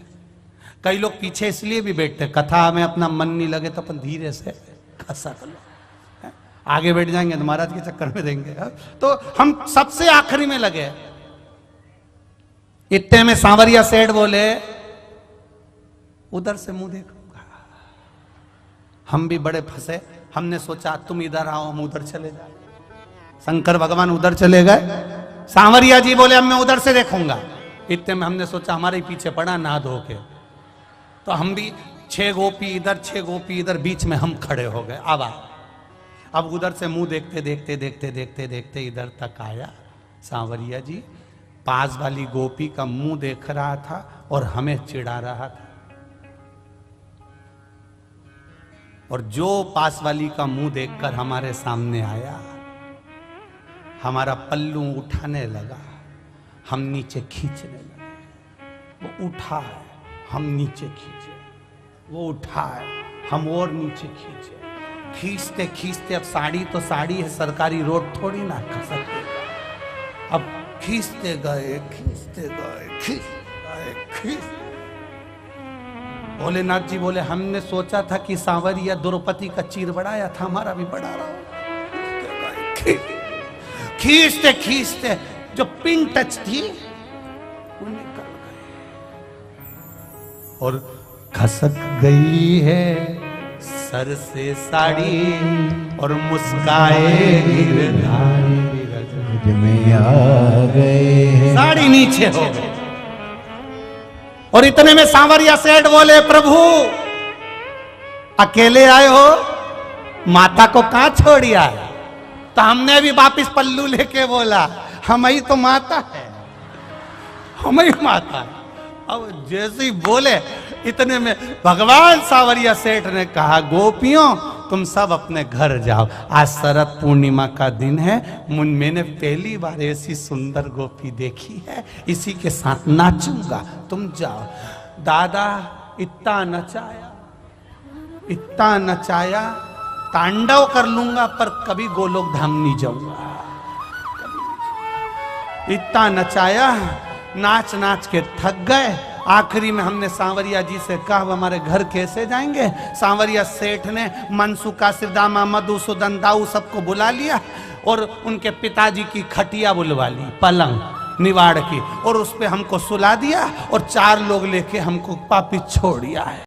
कई लोग पीछे इसलिए भी बैठते, कथा में अपना मन नहीं लगे तो अपन धीरे से खसक लो, आगे बैठ जाएंगे तो महाराज के चक्कर में देंगे। तो हम सबसे आखिरी में लगे। इतने में सांवरिया सेठ बोले, उधर से मुंह देखूंगा। हम भी बड़े फंसे। हमने सोचा तुम इधर आओ, हम उधर चले जाए। शंकर भगवान उधर चले गए। सांवरिया जी बोले अब मैं उधर से देखूंगा। इतने में हमने सोचा हमारे पीछे पड़ा नहा धो के, तो हम भी 6 गोपी इधर 6 गोपी इधर, बीच में हम खड़े हो गए। अब उधर से मुंह देखते देखते देखते देखते देखते इधर तक आया। सांवरिया जी पास वाली गोपी का मुंह देख रहा था और हमें चिढ़ा रहा था, और जो पास वाली का मुंह देखकर हमारे सामने आया, हमारा पल्लू उठाने लगा, हम नीचे खींचने लगे। वो उठा है, हम नीचे खींचे, वो उठा है, हम और नीचे खींचे। खींचते खींचते, अब साड़ी तो साड़ी है, सरकारी रोड थोड़ी ना कर सकते। अब खींचते गए, खींचते गए, खींचते गए। भोलेनाथ जी बोले हमने सोचा था कि सांवरिया द्रौपदी का चीर बढ़ाया था, हमारा भी बढ़ा रहा हो। खींचते खींचते जो पिन टच थी वो निकल गए। और खसक गई है सर से साड़ी और मुस्काए गिरधारी में आ गए हैं। साड़ी नीचे हो गई। और इतने में सांवरिया सेठ बोले, प्रभु अकेले आए हो, माता को कहां छोड़िया है? तो हमने भी वापिस पल्लू लेके बोला, हम ही तो माता है, हम ही माता है। अब जैसे ही बोले इतने में भगवान सांवरिया सेठ ने कहा, गोपियों तुम सब अपने घर जाओ, आज शरद पूर्णिमा का दिन है, मैंने पहली बार ऐसी सुंदर गोपी देखी है, इसी के साथ नाचूंगा, तुम जाओ। दादा इतना नचाया, इतना नचाया, तांडव कर लूंगा पर कभी गोलोक धाम नहीं जाऊंगा। इतना नचाया, नाच नाच के थक गए। आखिरी में हमने सांवरिया जी से कहा, हमारे घर कैसे जाएंगे? सांवरिया सेठ ने मनसुखा, सिरदामा, मधुसूदन, दाऊ सबको बुला लिया और उनके पिताजी की खटिया बुलवा ली, पलंग निवाड़ की, और उस पे हमको सुला दिया और 4 लोग लेके हमको वापिस छोड़ दिया है।